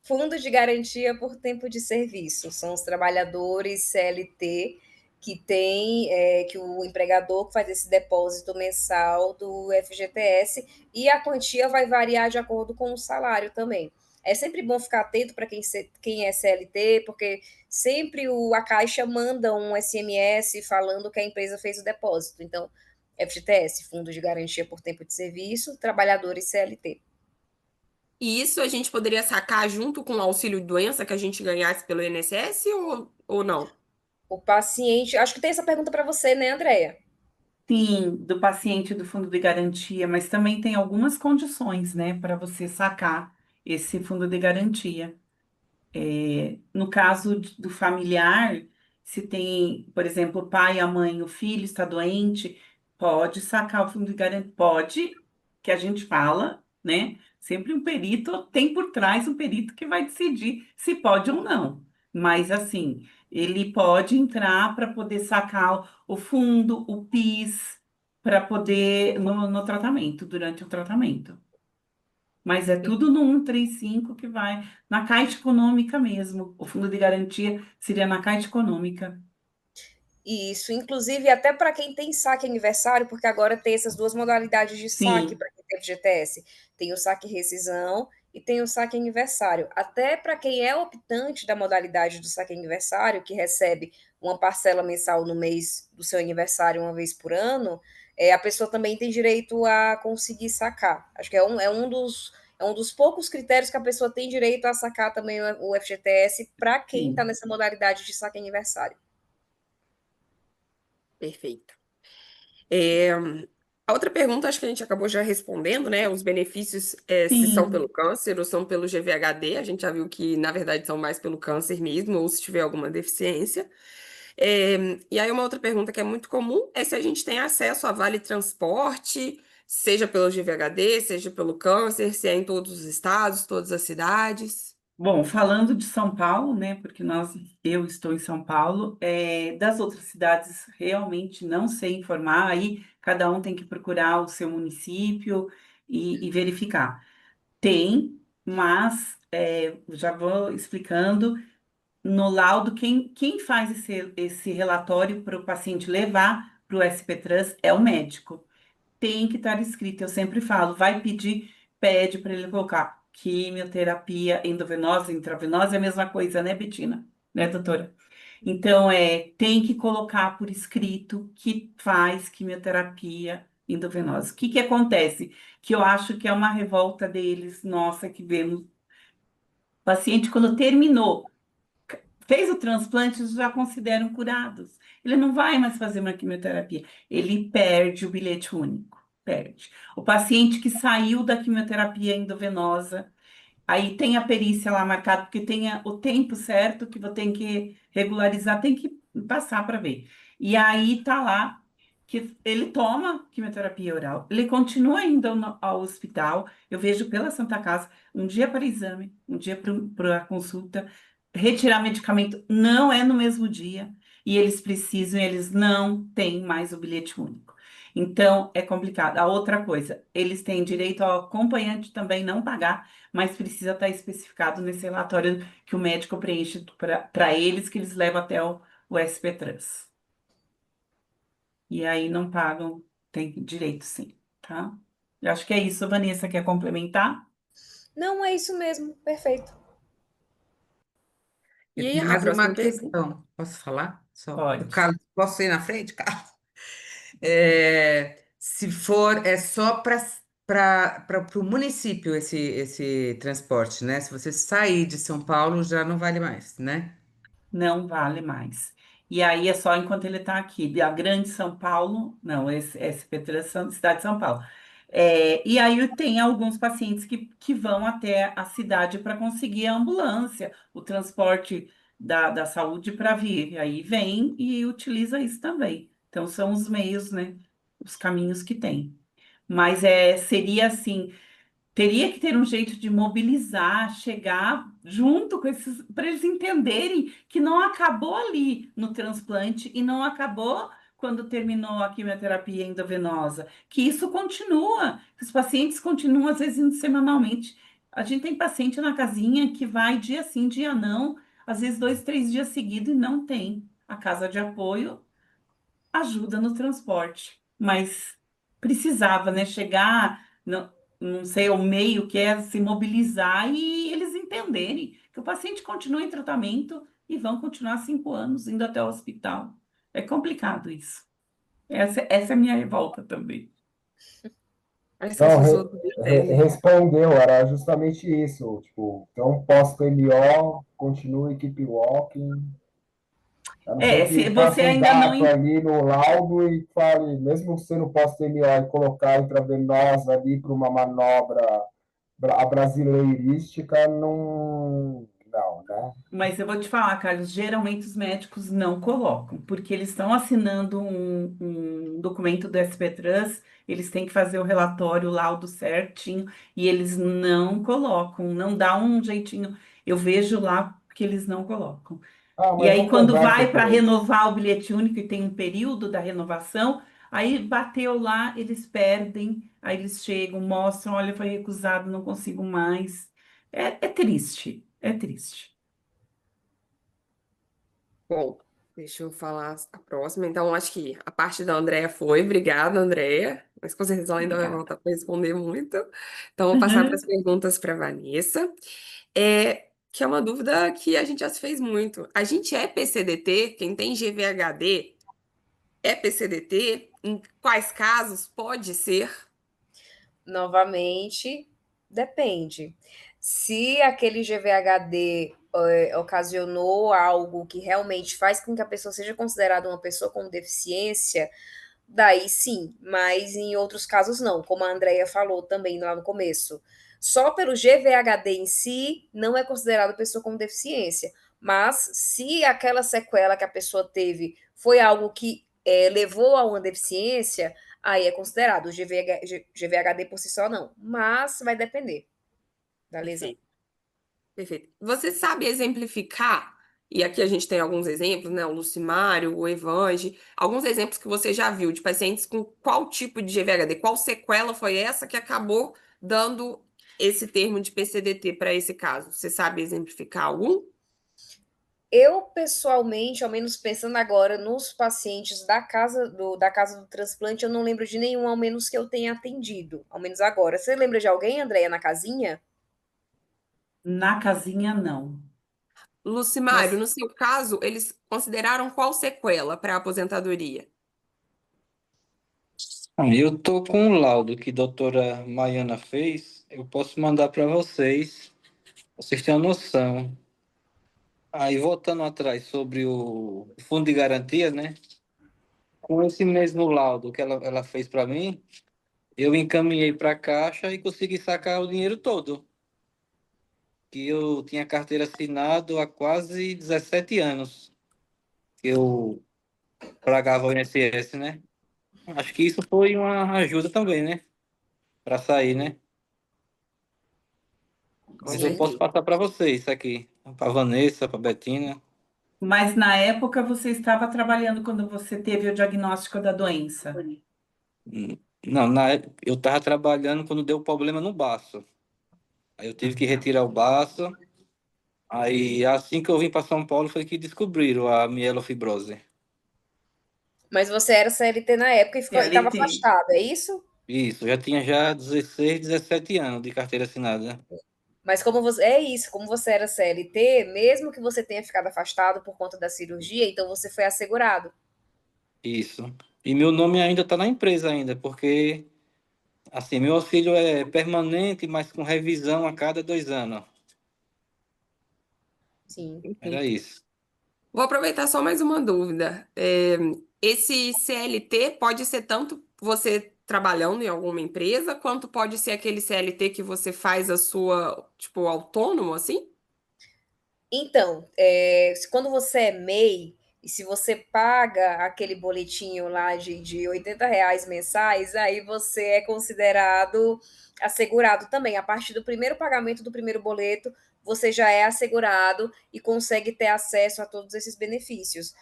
Fundo de Garantia por Tempo de Serviço. São os trabalhadores CLT que tem, que o empregador faz esse depósito mensal do FGTS e a quantia vai variar de acordo com o salário também. É sempre bom ficar atento para quem é CLT, porque sempre a Caixa manda um SMS falando que a empresa fez o depósito. Então, FGTS, Fundo de Garantia por Tempo de Serviço, trabalhadores CLT. E isso a gente poderia sacar junto com o auxílio-doença que a gente ganhasse pelo INSS ou não? O paciente, acho que tem essa pergunta para você, né, Andréia? Sim, do paciente do fundo de garantia, mas também tem algumas condições, né, para você sacar esse fundo de garantia. No caso do familiar, se tem, por exemplo, o pai, a mãe, o filho está doente, pode sacar o fundo de garantia, pode, que a gente fala, né? Sempre um perito tem por trás um perito que vai decidir se pode ou não. Mas assim, ele pode entrar para poder sacar o fundo, o PIS, para poder no tratamento, durante o tratamento. Mas é tudo no 135 que vai na Caixa Econômica mesmo. O fundo de garantia seria na Caixa Econômica. Isso, inclusive até para quem tem saque aniversário, porque agora tem essas duas modalidades de saque Sim, para quem tem FGTS. Tem o saque rescisão e tem o saque aniversário. Até para quem é optante da modalidade do saque aniversário, que recebe uma parcela mensal no mês do seu aniversário uma vez por ano, a pessoa também tem direito a conseguir sacar. Acho que é um dos poucos critérios que a pessoa tem direito a sacar também o FGTS para quem está sim. nessa modalidade de saque aniversário. Perfeito. É, a outra pergunta, acho que a gente acabou já respondendo, né? Os benefícios, se são Sim. pelo câncer ou são pelo GVHD. A gente já viu que, na verdade, são mais pelo câncer mesmo, ou se tiver alguma deficiência. E aí, uma outra pergunta que é muito comum é se a gente tem acesso a vale transporte, seja pelo GVHD, seja pelo câncer, se é em todos os estados, todas as cidades. Bom, falando de São Paulo, né, porque eu estou em São Paulo, das outras cidades realmente não sei informar, aí cada um tem que procurar o seu município e verificar. Tem, mas já vou explicando, no laudo, quem faz esse relatório para o paciente levar para o SP-Trans é o médico. Tem que estar escrito, eu sempre falo, pede para ele colocar quimioterapia endovenosa, intravenosa, é a mesma coisa, né, Betina? Né, doutora? Então, tem que colocar por escrito que faz quimioterapia endovenosa. O que que acontece? Que eu acho que é uma revolta deles, nossa, que vemos. O paciente, quando terminou, fez o transplante, eles já consideram curados. Ele não vai mais fazer uma quimioterapia. Ele perde o bilhete único. Perde. O paciente que saiu da quimioterapia endovenosa, aí tem a perícia lá marcada, porque tem o tempo certo que você tem que regularizar, tem que passar para ver. E aí tá lá que ele toma quimioterapia oral, ele continua indo ao hospital. Eu vejo pela Santa Casa, um dia para exame, um dia para a consulta. Retirar medicamento não é no mesmo dia, e eles não têm mais o bilhete único. Então, é complicado. A outra coisa, eles têm direito ao acompanhante também não pagar, mas precisa estar especificado nesse relatório que o médico preenche para eles, que eles levam até o SP-Trans. E aí não pagam, tem direito sim, tá? Eu acho que é isso, Vanessa, quer complementar? Não, é isso mesmo, perfeito. E Eu aí, tenho a mais uma próxima pergunta? questão. Posso falar? Só. O Pode. Carlos, posso ir na frente, Carlos? Se for, é só para o município esse transporte, né? Se você sair de São Paulo, já não vale mais, né? Não vale mais. E aí é só enquanto ele está aqui. A Grande São Paulo, não, esse SP3 Cidade de São Paulo. E aí tem alguns pacientes que vão até a cidade para conseguir a ambulância, o transporte da saúde para vir. E aí vem e utiliza isso também. Então são os meios, né? Os caminhos que tem. Mas seria assim. Teria que ter um jeito de mobilizar, chegar junto com esses, para eles entenderem que não acabou ali no transplante e não acabou quando terminou a quimioterapia endovenosa, que isso continua, que os pacientes continuam às vezes indo semanalmente. A gente tem paciente na casinha que vai dia sim, dia não, às vezes 2, 3 dias seguidos e não tem. A casa de apoio ajuda no transporte, mas precisava, né, chegar, não sei, o meio que é se mobilizar e eles entenderem que o paciente continua em tratamento e vão continuar 5 anos indo até o hospital. É complicado isso. Essa é a minha revolta também. Acho que as Não, pessoas entendem. respondeu, era justamente isso. Tipo, então, pós-TMO, continua keep walking. A não ser que Se você faça um ainda não. dado ali no laudo e fale, mesmo sendo pós-TMO, e colocar intravenosa ali para uma manobra a brasileirística, não, né? Mas eu vou te falar, Carlos, geralmente os médicos não colocam, porque eles estão assinando um documento do SP-Trans, eles têm que fazer o relatório, o laudo certinho, e eles não colocam, não dá um jeitinho. Eu vejo lá que eles não colocam. Ah, E mas aí, eu quando converso vai com para eles. renovar o bilhete único e tem um período da renovação, aí bateu lá, eles perdem, aí eles chegam, mostram, olha, foi recusado, não consigo mais. É triste, é triste. Bom, deixa eu falar a próxima. Então, acho que a parte da Andrea foi. Obrigada, Andrea. Mas com certeza ela ainda vai Obrigada. voltar para responder muito. Então, vou passar para as perguntas para a Vanessa. Que é uma dúvida que a gente já se fez muito. A gente é PCDT? Quem tem GVHD é PCDT? Em quais casos pode ser? Novamente, depende. Se aquele GVHD ocasionou algo que realmente faz com que a pessoa seja considerada uma pessoa com deficiência, daí sim, mas em outros casos não, como a Andrea falou também lá no começo. Só pelo GVHD em si não é considerado pessoa com deficiência, mas se aquela sequela que a pessoa teve foi algo que levou a uma deficiência, aí é considerado. O GVHD por si só não, mas vai depender da lesão. Perfeito, perfeito. Você sabe exemplificar, e aqui a gente tem alguns exemplos, né? O Lucimário, o Evange, alguns exemplos que você já viu de pacientes com qual tipo de GVHD, qual sequela foi essa que acabou dando esse termo de PCDT para esse caso? Você sabe exemplificar algum? Eu, pessoalmente, ao menos pensando agora nos pacientes da casa do transplante, eu não lembro de nenhum, ao menos que eu tenha atendido, ao menos agora. Você lembra de alguém, Andréia, na casinha? Na casinha, não. Lucimário, Mas no seu caso, eles consideraram qual sequela para a aposentadoria? Eu tô com um laudo que a doutora Maiana fez, eu posso mandar para vocês terem uma noção. Aí, voltando atrás sobre o fundo de garantia, né? Com esse mesmo laudo que ela fez para mim, eu encaminhei para a Caixa e consegui sacar o dinheiro todo, que eu tinha carteira assinado há quase 17 anos, que eu pagava o INSS, né? Acho que isso foi uma ajuda também, né? Para sair, né? Com Mas eu posso certeza. passar para vocês isso aqui, para Vanessa, para Betina. na época você estava trabalhando quando você teve o diagnóstico da doença. Não, eu estava trabalhando quando deu problema no baço. Aí eu tive que retirar o baço. Aí, assim que eu vim para São Paulo, foi que descobriram a mielofibrose. Mas você era CLT na época e estava CLT. afastado, é isso? Isso, já tinha já 16, 17 anos de carteira assinada. Mas como você era CLT, mesmo que você tenha ficado afastado por conta da cirurgia, então você foi assegurado. Isso. E meu nome ainda está na empresa ainda, porque, assim, meu auxílio é permanente, mas com revisão a cada 2 anos. Sim. Era Perfeito. isso. Vou aproveitar só mais uma dúvida. Esse CLT pode ser tanto você trabalhando em alguma empresa, quanto pode ser aquele CLT que você faz a sua, tipo, autônomo, assim? Então, quando você é MEI, e se você paga aquele boletinho lá de R$ 80 mensais, aí você é considerado assegurado também. A partir do primeiro pagamento do primeiro boleto, você já é assegurado e consegue ter acesso a todos esses benefícios.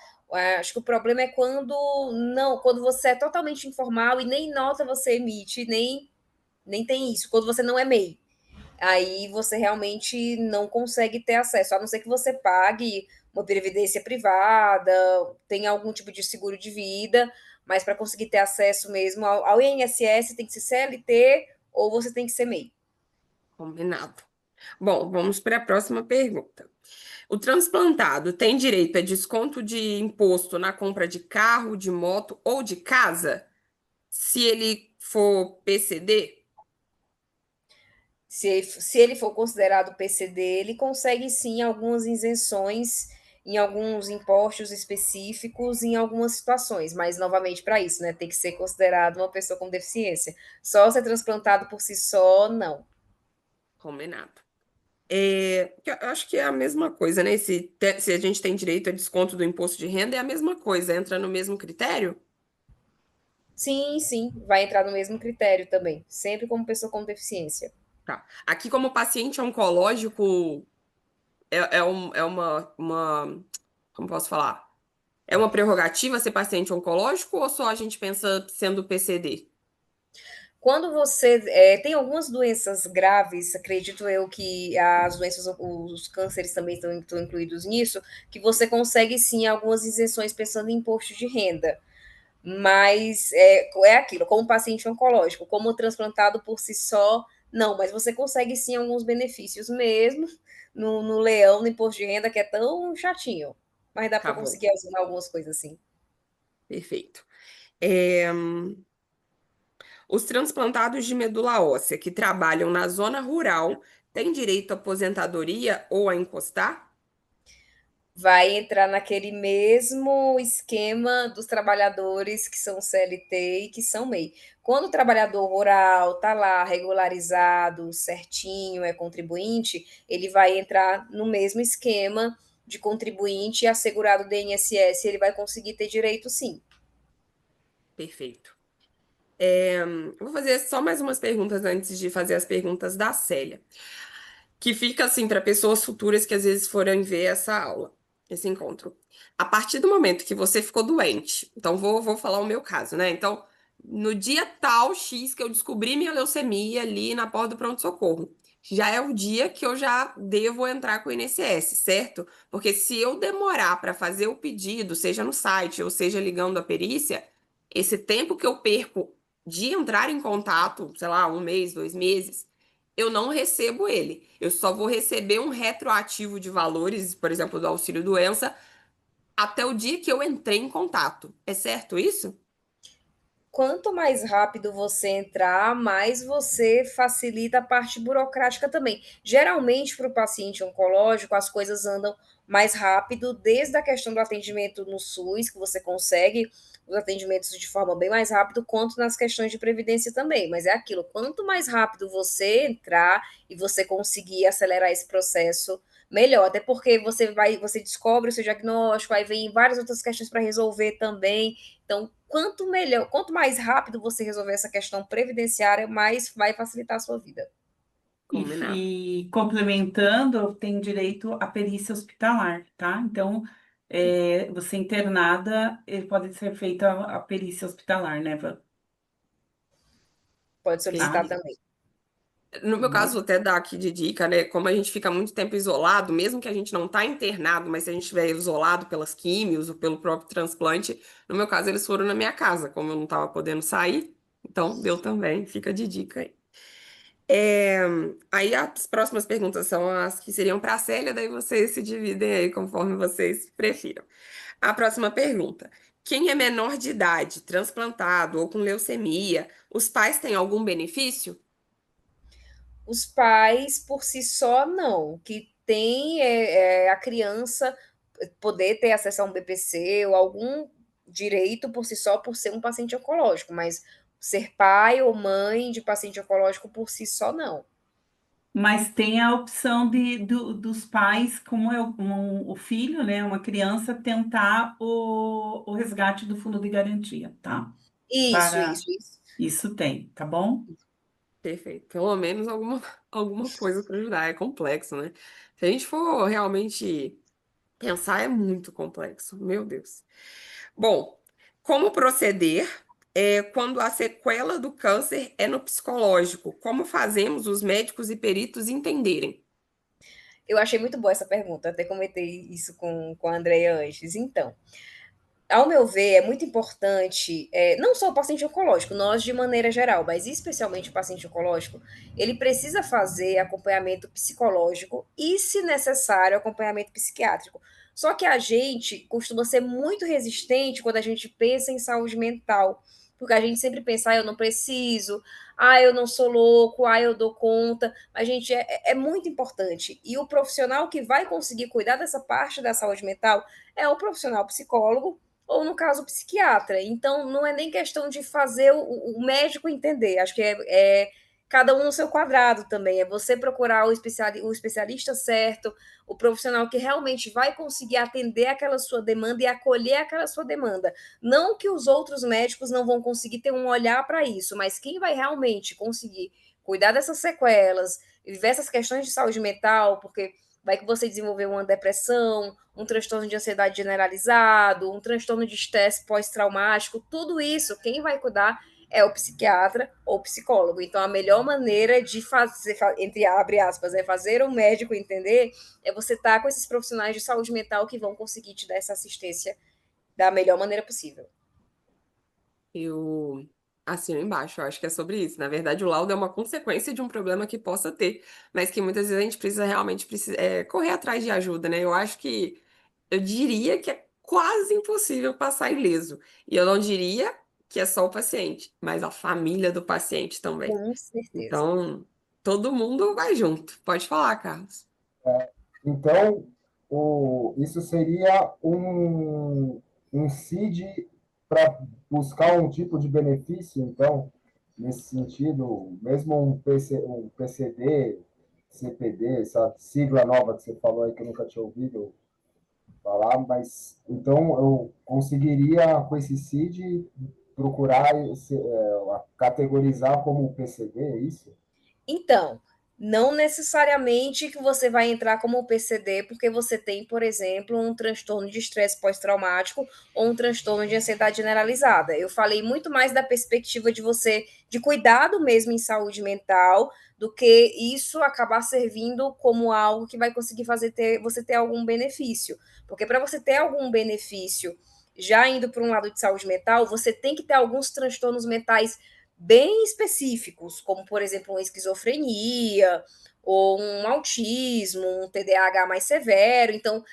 Acho que o problema é quando você é totalmente informal e nem nota você emite, nem tem isso, quando você não é MEI. Aí você realmente não consegue ter acesso, a não ser que você pague uma previdência privada, tenha algum tipo de seguro de vida, mas para conseguir ter acesso mesmo ao INSS tem que ser CLT ou você tem que ser MEI. Combinado. Bom, vamos para a próxima pergunta. O transplantado tem direito a desconto de imposto na compra de carro, de moto ou de casa, se ele for PCD? Se ele for considerado PCD, ele consegue sim algumas isenções em alguns impostos específicos, em algumas situações, mas novamente para isso, né, tem que ser considerado uma pessoa com deficiência. Só ser transplantado por si só, não. Combinado. Que eu acho que é a mesma coisa, né? Se a gente tem direito a desconto do imposto de renda, é a mesma coisa, entra no mesmo critério? Sim, sim, vai entrar no mesmo critério também, sempre como pessoa com deficiência. Tá. Aqui, como paciente oncológico, é como posso falar? É uma prerrogativa ser paciente oncológico ou só a gente pensa sendo PCD? Quando você tem algumas doenças graves, acredito eu que as doenças, os cânceres também estão incluídos nisso, que você consegue sim algumas isenções pensando em imposto de renda. Mas é aquilo, como paciente oncológico, como transplantado por si só, não, mas você consegue sim alguns benefícios mesmo no leão, no imposto de renda, que é tão chatinho. Mas dá Tá para bom, conseguir ajudar algumas coisas assim. perfeito. É, Os transplantados de medula óssea que trabalham na zona rural têm direito à aposentadoria ou a encostar? vai entrar naquele mesmo esquema dos trabalhadores que são CLT e que são MEI. Quando o trabalhador rural está lá regularizado, certinho, é contribuinte, ele vai entrar no mesmo esquema de contribuinte e assegurado do INSS, ele vai conseguir ter direito sim. Perfeito. Eu vou fazer só mais umas perguntas antes de fazer as perguntas da Célia, que fica assim para pessoas futuras que às vezes forem ver essa aula, esse encontro. A partir do momento que você ficou doente, então vou falar o meu caso, né? Então, no dia tal X que eu descobri minha leucemia ali na porta do pronto-socorro, já é o dia que eu já devo entrar com o INSS, certo? Porque se eu demorar para fazer o pedido, seja no site ou seja ligando a perícia, esse tempo que eu perco de entrar em contato, sei lá, 1 mês, 2 meses, eu não recebo ele. Eu só vou receber um retroativo de valores, por exemplo, do auxílio-doença, até o dia que eu entrei em contato. É certo isso? Quanto mais rápido você entrar, mais você facilita a parte burocrática também. Geralmente, para o paciente oncológico, as coisas andam mais rápido, desde a questão do atendimento no SUS, que você consegue os atendimentos de forma bem mais rápido, quanto nas questões de previdência também. Mas é aquilo, quanto mais rápido você entrar e você conseguir acelerar esse processo, melhor. Até porque você descobre o seu diagnóstico, aí vem várias outras questões para resolver também. Então, quanto melhor, quanto mais rápido você resolver essa questão previdenciária, mais vai facilitar a sua vida. Combinado. E complementando, tem direito à perícia hospitalar, tá? Então, você internada, pode ser feita a perícia hospitalar, né, Van? Pode solicitar Tá? também. No meu caso, vou até dar aqui de dica, né? Como a gente fica muito tempo isolado, mesmo que a gente não tá internado, mas se a gente estiver isolado pelas químios ou pelo próprio transplante, no meu caso, eles foram na minha casa, como eu não tava podendo sair, então deu também, fica de dica aí. É, Aí as próximas perguntas são as que seriam para a Célia, daí vocês se dividem aí conforme vocês prefiram. A próxima pergunta: quem é menor de idade, transplantado ou com leucemia, os pais têm algum benefício? Os pais, por si só, não. O que tem a criança poder ter acesso a um BPC ou algum direito por si só, por ser um paciente oncológico, mas ser pai ou mãe de paciente oncológico por si só, não. Mas tem a opção dos pais, como é o filho, né, uma criança, tentar o resgate do fundo de garantia, tá? Isso, Para isso, isso. isso tem, tá bom? Perfeito. Pelo menos alguma coisa para ajudar. É complexo, né? Se a gente for realmente pensar, é muito complexo. Meu Deus. Bom, como proceder quando a sequela do câncer é no psicológico? Como fazemos os médicos e peritos entenderem? Eu achei muito boa essa pergunta, até comentei isso com a Andrea antes. Então, ao meu ver, é muito importante, não só o paciente oncológico, nós de maneira geral, mas especialmente o paciente oncológico, ele precisa fazer acompanhamento psicológico e, se necessário, acompanhamento psiquiátrico. Só que a gente costuma ser muito resistente quando a gente pensa em saúde mental, porque a gente sempre pensa, eu não preciso, eu não sou louco, eu dou conta. A gente é muito importante. E o profissional que vai conseguir cuidar dessa parte da saúde mental é o profissional psicólogo ou, no caso, psiquiatra. Então, não é nem questão de fazer o médico entender. Acho que é cada um no seu quadrado também. É você procurar o especialista certo, o profissional que realmente vai conseguir atender aquela sua demanda e acolher aquela sua demanda. Não que os outros médicos não vão conseguir ter um olhar para isso, mas quem vai realmente conseguir cuidar dessas sequelas, viver essas questões de saúde mental, porque vai que você desenvolveu uma depressão, um transtorno de ansiedade generalizado, um transtorno de estresse pós-traumático, tudo isso, quem vai cuidar é o psiquiatra ou o psicólogo. Então, a melhor maneira de fazer, entre abre aspas, fazer o médico entender é você estar com esses profissionais de saúde mental que vão conseguir te dar essa assistência da melhor maneira possível. Eu assino embaixo, eu acho que é sobre isso. Na verdade, o laudo é uma consequência de um problema que possa ter, mas que muitas vezes a gente precisa realmente correr atrás de ajuda, né? Eu acho que eu diria que é quase impossível passar ileso. E eu não diria que é só o paciente, mas a família do paciente também. Com certeza. Então, todo mundo vai junto. Pode falar, Carlos. Então, isso seria um CID para buscar um tipo de benefício, então, nesse sentido, mesmo um PCD, CPD, essa sigla nova que você falou aí que eu nunca tinha ouvido falar, mas então eu conseguiria, com esse CID, procurar categorizar como PCD, é isso? Então, não necessariamente que você vai entrar como PCD, porque você tem, por exemplo, um transtorno de estresse pós-traumático ou um transtorno de ansiedade generalizada. Eu falei muito mais da perspectiva de você, de cuidado mesmo em saúde mental, do que isso acabar servindo como algo que vai conseguir fazer você ter algum benefício. Porque para você ter algum benefício, já indo para um lado de saúde mental, você tem que ter alguns transtornos mentais bem específicos, como, por exemplo, uma esquizofrenia, ou um autismo, um TDAH mais severo. Então,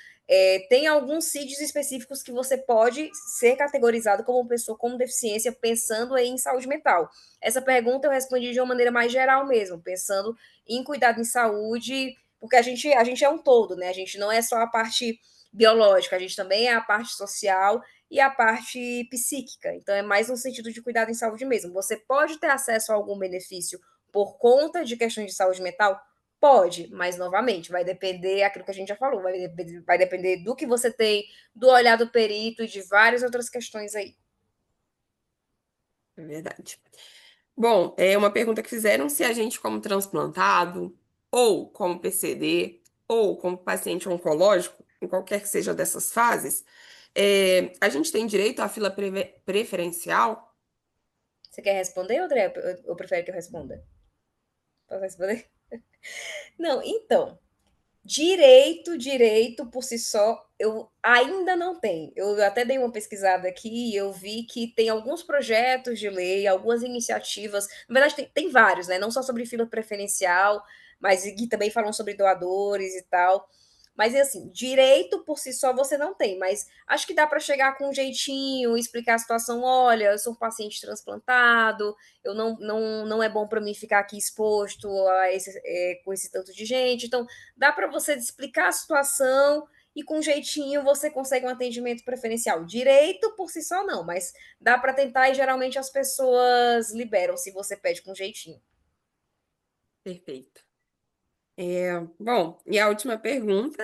tem alguns CIDs específicos que você pode ser categorizado como pessoa com deficiência, pensando em saúde mental. Essa pergunta eu respondi de uma maneira mais geral mesmo, pensando em cuidado em saúde, porque a gente é um todo, né? A gente não é só a parte biológica, a gente também é a parte social e a parte psíquica. Então, é mais no sentido de cuidado em saúde mesmo. Você pode ter acesso a algum benefício por conta de questões de saúde mental? Pode, mas novamente, vai depender aquilo que a gente já falou, vai depender do que você tem, do olhar do perito e de várias outras questões aí. É verdade. Bom, é uma pergunta que fizeram se a gente, como transplantado, ou como PCD, ou como paciente oncológico, em qualquer que seja dessas fases, a gente tem direito à fila preferencial? Você quer responder, André? Ou prefere que eu responda? Posso responder? Não, então, direito por si só, eu ainda não tenho. Eu até dei uma pesquisada aqui e eu vi que tem alguns projetos de lei, algumas iniciativas. Na verdade, tem vários, né? Não só sobre fila preferencial, mas que também falam sobre doadores e tal. Mas é assim, direito por si só você não tem, mas acho que dá para chegar com um jeitinho, explicar a situação. Olha, eu sou um paciente transplantado, eu não é bom para mim ficar aqui exposto com esse tanto de gente. Então, dá para você explicar a situação e com jeitinho você consegue um atendimento preferencial. Direito por si só não, mas dá para tentar e geralmente as pessoas liberam se você pede com jeitinho. Perfeito. Bom, e a última pergunta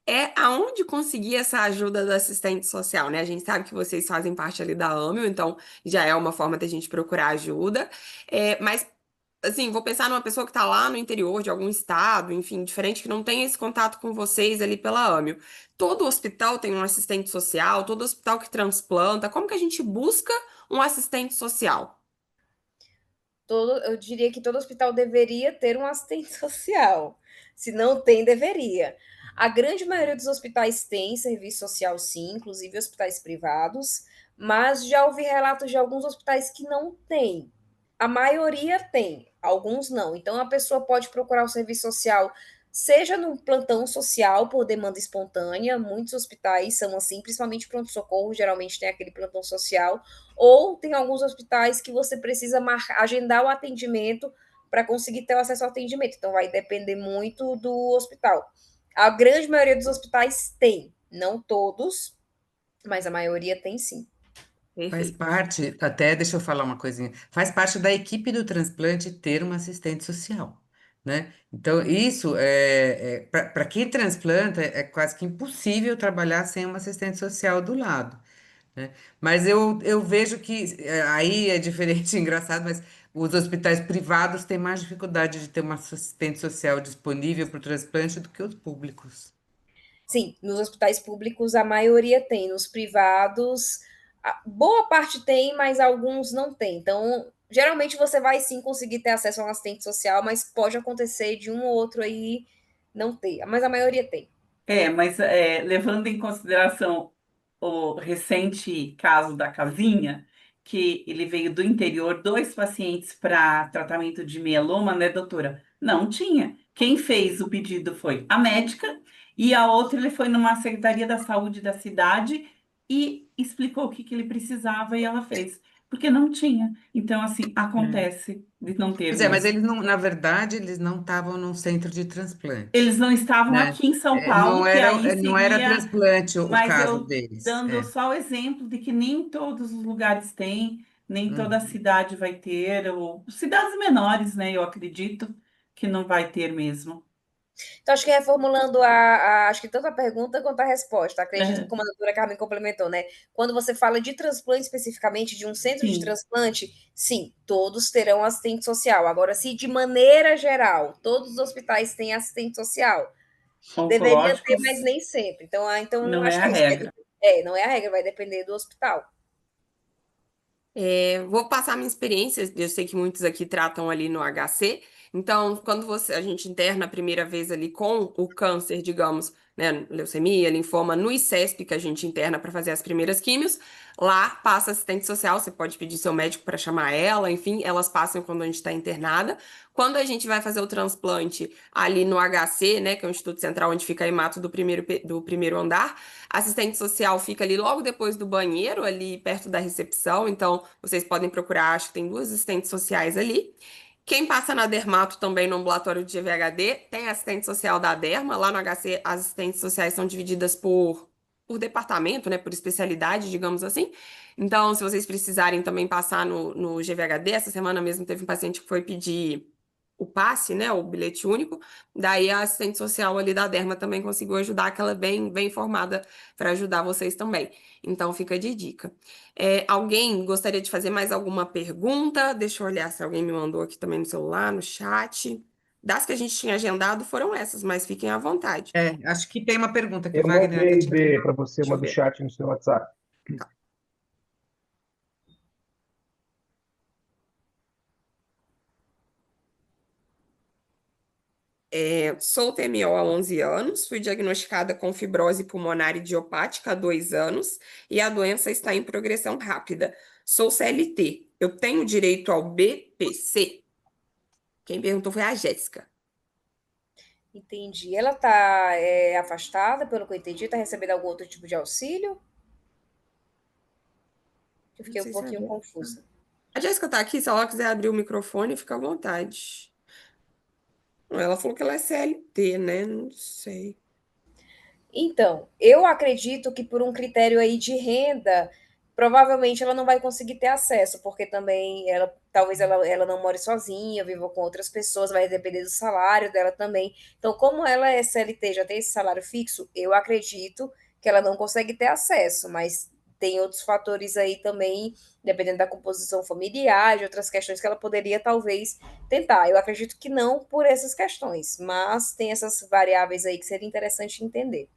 é aonde conseguir essa ajuda do assistente social, né? A gente sabe que vocês fazem parte ali da AMIO, então já é uma forma da gente procurar ajuda. Mas, assim, vou pensar numa pessoa que está lá no interior de algum estado, enfim, diferente, que não tem esse contato com vocês ali pela AMIO. Todo hospital tem um assistente social, todo hospital que transplanta. Como que a gente busca um assistente social? Eu diria que todo hospital deveria ter um assistente social. Se não tem, deveria. A grande maioria dos hospitais tem serviço social, sim, inclusive hospitais privados, mas já ouvi relatos de alguns hospitais que não têm. A maioria tem, alguns não. Então, a pessoa pode procurar o serviço social, seja no plantão social por demanda espontânea, muitos hospitais são assim, principalmente pronto-socorro, geralmente tem aquele plantão social, ou tem alguns hospitais que você precisa agendar o atendimento para conseguir ter acesso ao atendimento. Então, vai depender muito do hospital. A grande maioria dos hospitais tem, não todos, mas a maioria tem sim. Faz Perfeito. parte, até deixa eu falar uma coisinha, faz parte da equipe do transplante ter uma assistente social, né? Então, isso para quem transplanta, é quase que impossível trabalhar sem uma assistente social do lado, né? Mas eu vejo que aí é diferente, engraçado, mas os hospitais privados têm mais dificuldade de ter uma assistente social disponível para o transplante do que os públicos. Sim, nos hospitais públicos a maioria tem, nos privados, boa parte tem, mas alguns não tem. Então, geralmente você vai sim conseguir ter acesso a um assistente social, mas pode acontecer de um ou outro aí não ter, mas a maioria tem. Mas levando em consideração o recente caso da casinha, que ele veio do interior, dois pacientes para tratamento de mieloma, né, doutora? Não tinha. Quem fez o pedido foi a médica e a outra ele foi numa secretaria da saúde da cidade e explicou o que ele precisava e ela fez. porque não tinha. Então, assim, acontece de não ter Pois é, mas mesmo. eles não, na verdade, eles não estavam num centro de transplante, Eles não estavam né? aqui em São Paulo, Não que era, aí não era seria, transplante o mas caso eu deles. dando só o exemplo de que nem todos os lugares têm, nem toda Uhum. cidade vai ter, ou cidades menores, né? Eu acredito que não vai ter mesmo. Então, acho que reformulando acho que tanto a pergunta quanto a resposta, acredito que É, como a doutora Carmen complementou, né? Quando você fala de transplante especificamente, de um centro de sim, transplante, sim, todos terão assistente social. Agora, se de maneira geral todos os hospitais têm assistente social, deveria ter, mas oncológicos nem sempre. Então, então não é acho a que é isso. regra. Não é a regra, vai depender do hospital. Vou passar minha experiência. Eu sei que muitos aqui tratam ali no HC. Então, quando a gente interna a primeira vez ali com o câncer, digamos, né, leucemia, linfoma, no ICESP, que a gente interna para fazer as primeiras químios, lá passa assistente social. Você pode pedir seu médico para chamar ela, enfim, elas passam quando a gente está internada. Quando a gente vai fazer o transplante ali no HC, né, que é o Instituto Central onde fica a hemato do primeiro andar, a assistente social fica ali logo depois do banheiro, ali perto da recepção. Então, vocês podem procurar, acho que tem duas assistentes sociais ali. Quem passa na Dermato também no ambulatório de GVHD, tem assistente social da Derma. Lá no HC, as assistentes sociais são divididas por departamento, né? Por especialidade, digamos assim. Então, se vocês precisarem também passar no GVHD, essa semana mesmo teve um paciente que foi pedir o passe, né? O bilhete único. Daí a assistente social ali da Derma também conseguiu ajudar, que ela é bem informada para ajudar vocês também. Então, fica de dica. Alguém gostaria de fazer mais alguma pergunta? Deixa eu olhar se alguém me mandou aqui também no celular, no chat. Das que a gente tinha agendado foram essas, mas fiquem à vontade. Acho que tem uma pergunta que o Eu Wagner até mandei tinha. ver para você Deixa uma eu do ver. chat no seu WhatsApp. Sou TMO há 11 anos, fui diagnosticada com fibrose pulmonar idiopática há 2 anos e a doença está em progressão rápida. Sou CLT. Eu tenho direito ao BPC? Quem perguntou foi a Jéssica. Entendi. Ela está afastada, pelo que eu entendi, está recebendo algum outro tipo de auxílio? Eu Não fiquei um sei se é a pouquinho Jéssica. confusa. A Jéssica tá aqui, se ela quiser abrir o microfone, fica à vontade. Ela falou que ela é CLT, né? Não sei. Então, eu acredito que por um critério aí de renda, provavelmente ela não vai conseguir ter acesso, porque também talvez ela não more sozinha, viva com outras pessoas, vai depender do salário dela também. Então, como ela é CLT, já tem esse salário fixo, eu acredito que ela não consegue ter acesso, mas tem outros fatores aí também, dependendo da composição familiar, de outras questões que ela poderia talvez tentar. Eu acredito que não por essas questões, mas tem essas variáveis aí que seria interessante entender.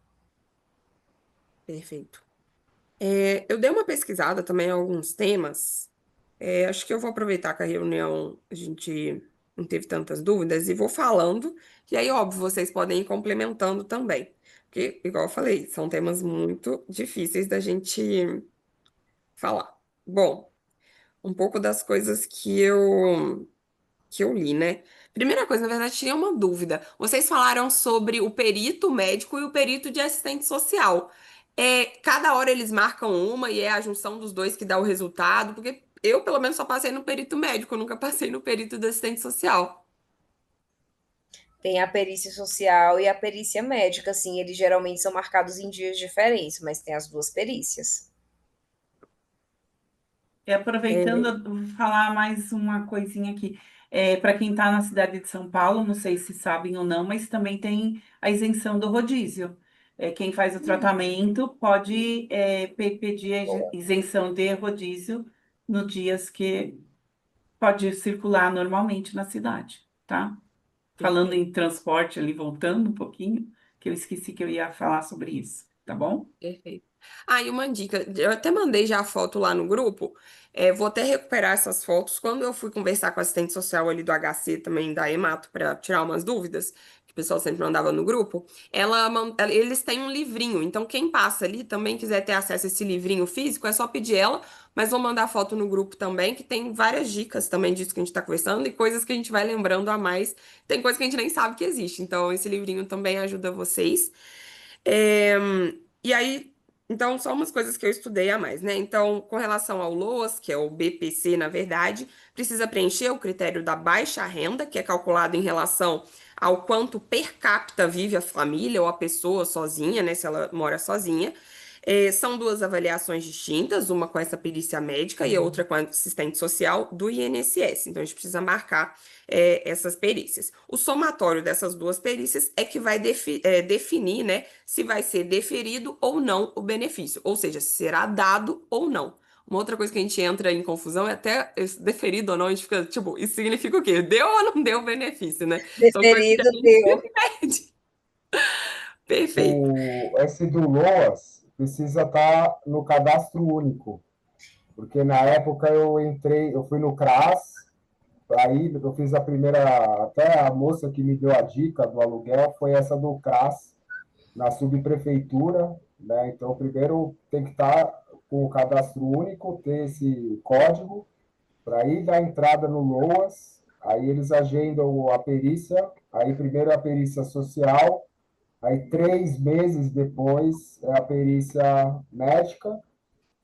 Perfeito. Eu dei uma pesquisada também em alguns temas. Acho que eu vou aproveitar que a reunião a gente não teve tantas dúvidas e vou falando. E aí, óbvio, vocês podem ir complementando também. Porque, igual eu falei, são temas muito difíceis da gente falar. Bom, um pouco das coisas que eu li, né? Primeira coisa, na verdade, tinha uma dúvida. Vocês falaram sobre o perito médico e o perito de assistente social. Cada hora eles marcam uma e é a junção dos dois que dá o resultado, porque eu, pelo menos, só passei no perito médico, eu nunca passei no perito do assistente social. Tem a perícia social e a perícia médica, assim, eles geralmente são marcados em dias diferentes, mas tem as duas perícias. Aproveitando, É, eu vou falar mais uma coisinha aqui. Para quem está na cidade de São Paulo, não sei se sabem ou não, mas também tem a isenção do rodízio. Quem faz o tratamento pode pedir a isenção de rodízio nos dias que pode circular normalmente na cidade, tá? Falando perfeito. em transporte ali, voltando um pouquinho, que eu esqueci que eu ia falar sobre isso, tá bom? Perfeito. E uma dica, eu até mandei já a foto lá no grupo, vou até recuperar essas fotos. Quando eu fui conversar com a assistente social ali do HC, também da Emato, para tirar umas dúvidas, que o pessoal sempre mandava no grupo, eles têm um livrinho, então quem passa ali também quiser ter acesso a esse livrinho físico, é só pedir ela, mas vou mandar foto no grupo também, que tem várias dicas também disso que a gente está conversando e coisas que a gente vai lembrando a mais. Tem coisa que a gente nem sabe que existe, então esse livrinho também ajuda vocês. É, E aí, Então, só umas coisas que eu estudei a mais, né? Então, com relação ao LOAS, que é o BPC, na verdade, precisa preencher o critério da baixa renda, que é calculado em relação ao quanto per capita vive a família ou a pessoa sozinha, né? Se ela mora sozinha. São duas avaliações distintas, uma com essa perícia médica e a outra com a assistente social do INSS. Então, a gente precisa marcar essas perícias. O somatório dessas duas perícias é que vai definir, né, se vai ser deferido ou não o benefício, ou seja, se será dado ou não. Uma outra coisa que a gente entra em confusão é até esse deferido ou não, a gente fica, tipo, isso significa o quê? Deu ou não deu o benefício, né? São coisas que a Deferido, gente deu. se perde. Perfeito. Esse do LOAS precisa estar no cadastro único, porque na época eu fui no CRAS, aí eu fiz a primeira, até a moça que me deu a dica do aluguel foi essa do CRAS, na subprefeitura, né? Então, primeiro tem que estar com o cadastro único, ter esse código, para ir dar entrada no LOAS, aí eles agendam a perícia, aí primeiro a perícia social, aí 3 meses depois é a perícia médica,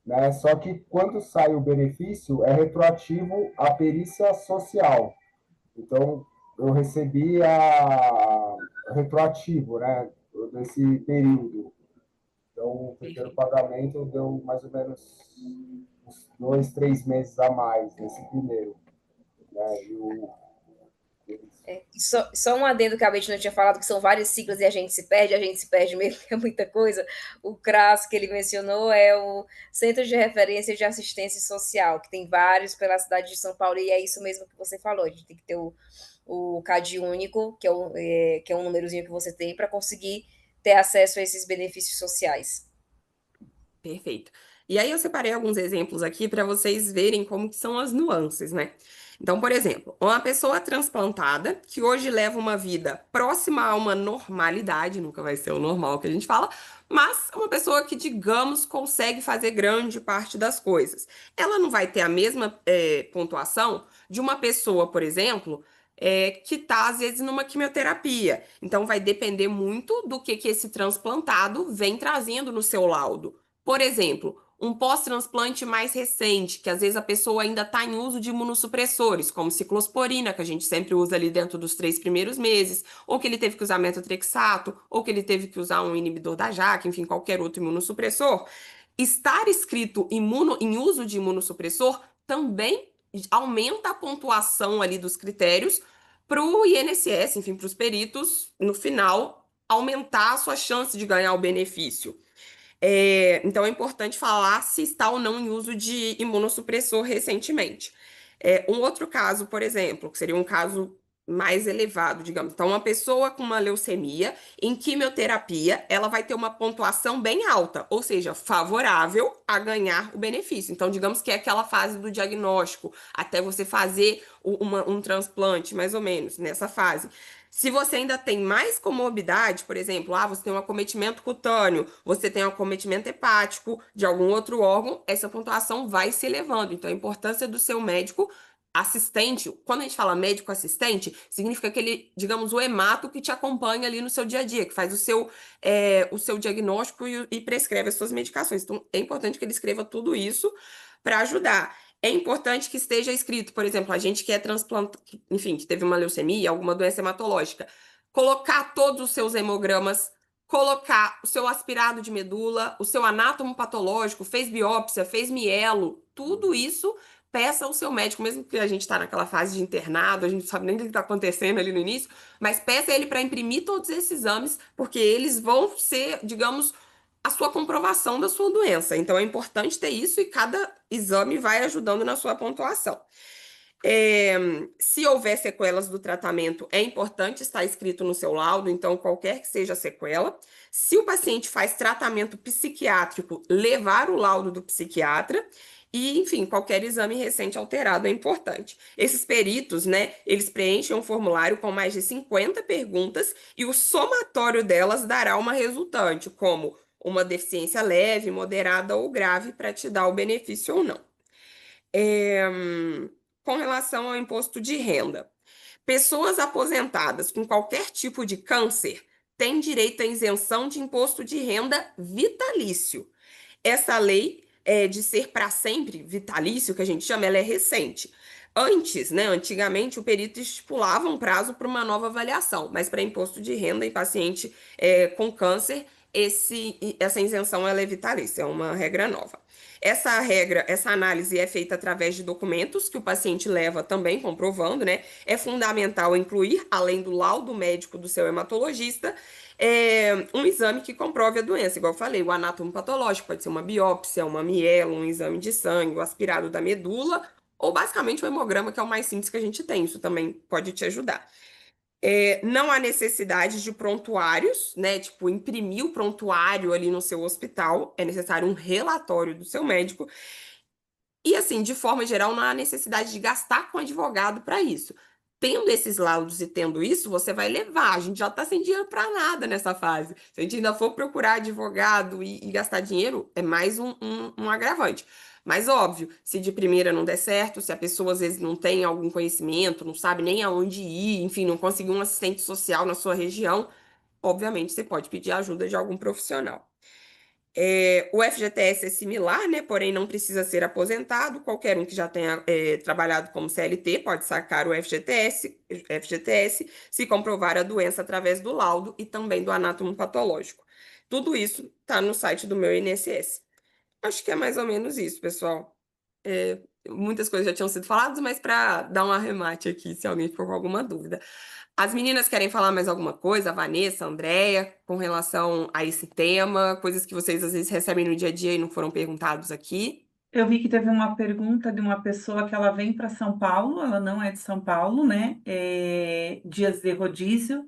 né? Só que quando sai o benefício, é retroativo à perícia social. Então, eu recebi a retroativo, né? Desse período. Então, o primeiro pagamento deu mais ou menos uns 2, 3 meses a mais nesse primeiro, né? Só um adendo que a Betty não tinha falado, que são várias siglas e a gente se perde mesmo, é muita coisa. O CRAS que ele mencionou é o Centro de Referência de Assistência Social, que tem vários pela cidade de São Paulo, e é isso mesmo que você falou, a gente tem que ter o CAD único, que é um númerozinho que você tem para conseguir ter acesso a esses benefícios sociais. Perfeito. E aí eu separei alguns exemplos aqui para vocês verem como que são as nuances, né? Então, por exemplo, uma pessoa transplantada que hoje leva uma vida próxima a uma normalidade, nunca vai ser o normal que a gente fala, mas uma pessoa que, digamos, consegue fazer grande parte das coisas. Ela não vai ter a mesma pontuação de uma pessoa, por exemplo, que está, às vezes, numa quimioterapia. Então, vai depender muito do que esse transplantado vem trazendo no seu laudo. Por exemplo, um pós-transplante mais recente, que às vezes a pessoa ainda está em uso de imunossupressores, como ciclosporina, que a gente sempre usa ali dentro dos 3 primeiros meses, ou que ele teve que usar metotrexato, ou que ele teve que usar um inibidor da JAK, enfim, qualquer outro imunossupressor. Estar escrito em uso de imunossupressor também aumenta a pontuação ali dos critérios para o INSS, enfim, para os peritos, no final, aumentar a sua chance de ganhar o benefício. Então é importante falar se está ou não em uso de imunossupressor recentemente. Um outro caso, por exemplo, que seria um caso mais elevado, digamos. Então, uma pessoa com uma leucemia em quimioterapia, ela vai ter uma pontuação bem alta, ou seja, favorável a ganhar o benefício. Então, digamos que é aquela fase do diagnóstico, até você fazer um transplante, mais ou menos, nessa fase. Se você ainda tem mais comorbidade, por exemplo, você tem um acometimento cutâneo, você tem um acometimento hepático de algum outro órgão, essa pontuação vai se elevando. Então, a importância do seu médico assistente, quando a gente fala médico assistente, significa aquele, digamos, o hemato que te acompanha ali no seu dia a dia, que faz o seu diagnóstico e prescreve as suas medicações. Então, é importante que ele escreva tudo isso para ajudar. É importante que esteja escrito, por exemplo, a gente que é transplantado, enfim, que teve uma leucemia, alguma doença hematológica, colocar todos os seus hemogramas, colocar o seu aspirado de medula, o seu anátomo patológico, fez biópsia, fez mielo, tudo isso peça ao seu médico, mesmo que a gente está naquela fase de internado, a gente não sabe nem o que está acontecendo ali no início, mas peça ele para imprimir todos esses exames, porque eles vão ser, digamos, a sua comprovação da sua doença. Então é importante ter isso e cada exame vai ajudando na sua pontuação. Se houver sequelas do tratamento, é importante estar escrito no seu laudo, então qualquer que seja a sequela. Se o paciente faz tratamento psiquiátrico, levar o laudo do psiquiatra. E, enfim, qualquer exame recente alterado é importante. Esses peritos, né, eles preenchem um formulário com mais de 50 perguntas e o somatório delas dará uma resultante, como uma deficiência leve, moderada ou grave, para te dar o benefício ou não. Com relação ao imposto de renda, pessoas aposentadas com qualquer tipo de câncer têm direito à isenção de imposto de renda vitalício. essa lei de ser para sempre, vitalício, que a gente chama, ela é recente. Antes, né, antigamente, o perito estipulava um prazo para uma nova avaliação, mas para imposto de renda e paciente com câncer, essa isenção ela é vitalícia, é uma regra nova. Essa regra, essa análise é feita através de documentos que o paciente leva também comprovando, né? É fundamental incluir, além do laudo médico do seu hematologista, um exame que comprove a doença, igual eu falei, o anátomo patológico, pode ser uma biópsia, uma mielo, um exame de sangue, o aspirado da medula, ou basicamente o hemograma, que é o mais simples que a gente tem, isso também pode te ajudar. Não há necessidade de prontuários, né? Tipo, imprimir o prontuário ali no seu hospital, é necessário um relatório do seu médico. E assim, de forma geral, não há necessidade de gastar com advogado para isso. Tendo esses laudos e tendo isso, você vai levar. A gente já está sem dinheiro para nada nessa fase. Se a gente ainda for procurar advogado e gastar dinheiro, é mais um agravante. Mas óbvio, se de primeira não der certo, se a pessoa às vezes não tem algum conhecimento, não sabe nem aonde ir, enfim, não conseguiu um assistente social na sua região, obviamente você pode pedir ajuda de algum profissional. O FGTS é similar, né? Porém, não precisa ser aposentado. Qualquer um que já tenha trabalhado como CLT pode sacar o FGTS se comprovar a doença através do laudo e também do anátomo patológico. Tudo isso está no site do meu INSS. Acho que é mais ou menos isso, pessoal. Muitas coisas já tinham sido faladas, mas para dar um arremate aqui, se alguém ficou com alguma dúvida. As meninas querem falar mais alguma coisa? A Vanessa, a Andréia, com relação a esse tema, coisas que vocês às vezes recebem no dia a dia e não foram perguntados aqui. Eu vi que teve uma pergunta de uma pessoa que ela vem para São Paulo, ela não é de São Paulo, né? Dias de rodízio.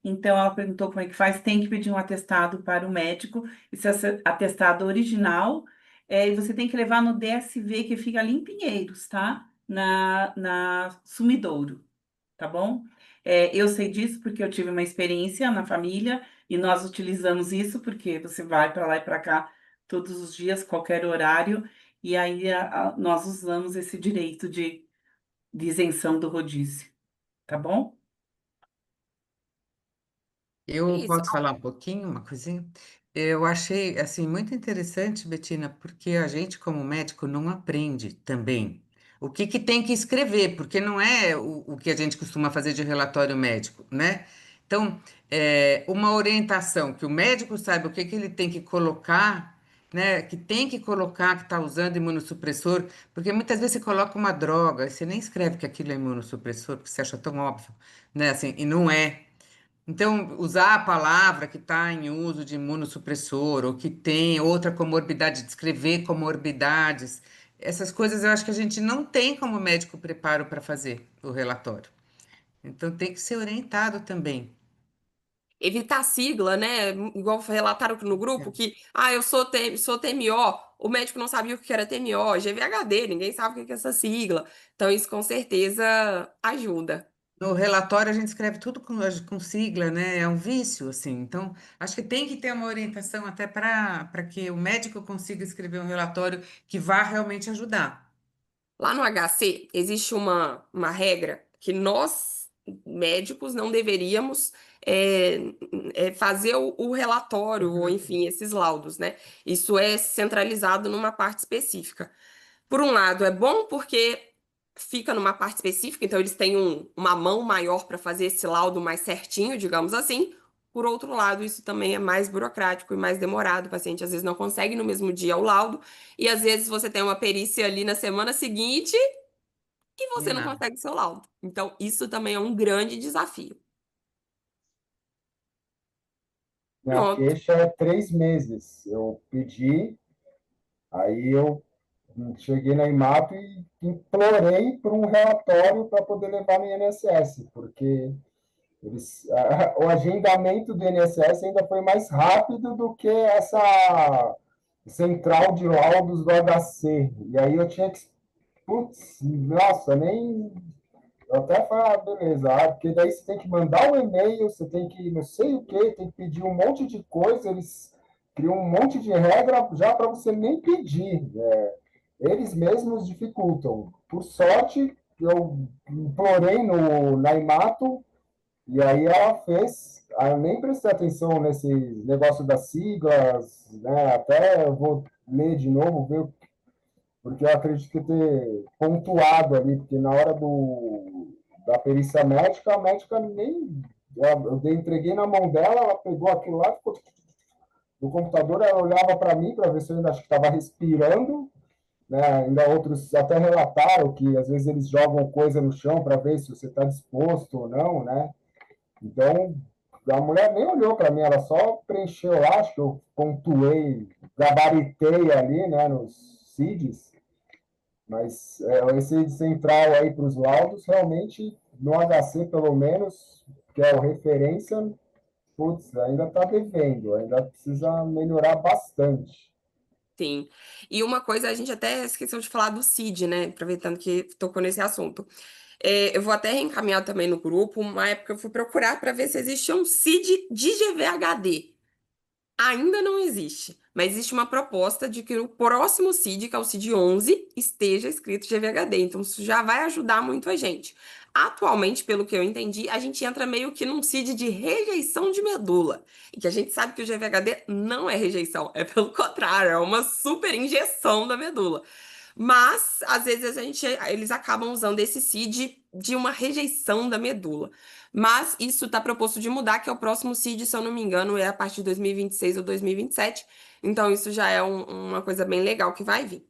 Então, ela perguntou como é que faz. Tem que pedir um atestado para o médico. Esse atestado original, e você tem que levar no DSV, que fica ali em Pinheiros, tá? Na Sumidouro, tá bom? Eu sei disso porque eu tive uma experiência na família e nós utilizamos isso porque você vai para lá e para cá todos os dias, qualquer horário, e aí nós usamos esse direito de isenção do rodízio, tá bom? Eu Isso. posso falar um pouquinho, uma coisinha? Eu achei assim muito interessante, Betina, porque a gente, como médico, não aprende também o que que tem que escrever, porque não é o que a gente costuma fazer de relatório médico, né? Então, uma orientação que o médico saiba o que que ele tem que colocar, né? Que tem que colocar que está usando imunossupressor, porque muitas vezes você coloca uma droga e você nem escreve que aquilo é imunossupressor, porque você acha tão óbvio, né? Assim, e não é. Então, usar a palavra que está em uso de imunossupressor ou que tem outra comorbidade, descrever comorbidades, essas coisas eu acho que a gente não tem como médico preparo para fazer o relatório. Então, tem que ser orientado também. Evitar sigla, né? Igual relataram no grupo que, eu sou TMO, o médico não sabia o que era TMO, GVHD, ninguém sabe o que é essa sigla. Então, isso com certeza ajuda. No relatório, a gente escreve tudo com sigla, né? É um vício, assim. Então, acho que tem que ter uma orientação até para que o médico consiga escrever um relatório que vá realmente ajudar. Lá no HC, existe uma regra que nós, médicos, não deveríamos é, fazer o relatório, ou Uhum. enfim, esses laudos, né? Isso é centralizado numa parte específica. Por um lado, é bom porque fica numa parte específica, então eles têm uma mão maior para fazer esse laudo mais certinho, digamos assim. Por outro lado, isso também é mais burocrático e mais demorado. O paciente às vezes não consegue no mesmo dia o laudo, e às vezes você tem uma perícia ali na semana seguinte e E você não nada. consegue seu laudo. Então, isso também é um grande desafio. Minha Pronto. queixa é 3 meses. Eu pedi, aí eu cheguei na IMAP e implorei por um relatório para poder levar no INSS, porque o agendamento do INSS ainda foi mais rápido do que essa central de laudos do HC. E aí eu tinha que. Putz, nossa, nem. Eu até falei, beleza, porque daí você tem que mandar um e-mail, você tem que não sei o quê, tem que pedir um monte de coisa, eles criam um monte de regra já para você nem pedir. Eles mesmos dificultam. Por sorte, eu implorei na Imato, e aí ela fez, eu nem prestei atenção nesse negócio das siglas, né? Até eu vou ler de novo, ver, porque eu acredito que ter pontuado ali, porque na hora da perícia médica, a médica nem. Entreguei na mão dela, ela pegou aquilo lá, ficou no computador, ela olhava para mim para ver se eu ainda estava respirando, né? Ainda outros até relataram que às vezes eles jogam coisa no chão para ver se você está disposto ou não, né? Então, a mulher nem olhou para mim, ela só preencheu lá, acho que eu pontuei, gabaritei ali, né, nos CIDs, mas esse central aí para os laudos, realmente, no HC, pelo menos, que é o referência, putz, ainda está devendo, ainda precisa melhorar bastante. Sim. E uma coisa, a gente até esqueceu de falar do CID, né? Aproveitando que tocou nesse assunto. Eu vou até reencaminhar também no grupo. Uma época eu fui procurar para ver se existia um CID de GVHD. Ainda não existe, mas existe uma proposta de que o próximo CID, que é o CID 11, esteja escrito GVHD. Então, isso já vai ajudar muito a gente. Atualmente, pelo que eu entendi, a gente entra meio que num CID de rejeição de medula. E que a gente sabe que o GVHD não é rejeição, é pelo contrário, é uma super injeção da medula. Mas, às vezes, eles acabam usando esse CID de uma rejeição da medula. Mas isso está proposto de mudar, que é o próximo CID, se eu não me engano, é a partir de 2026 ou 2027. Então, isso já é uma coisa bem legal que vai vir.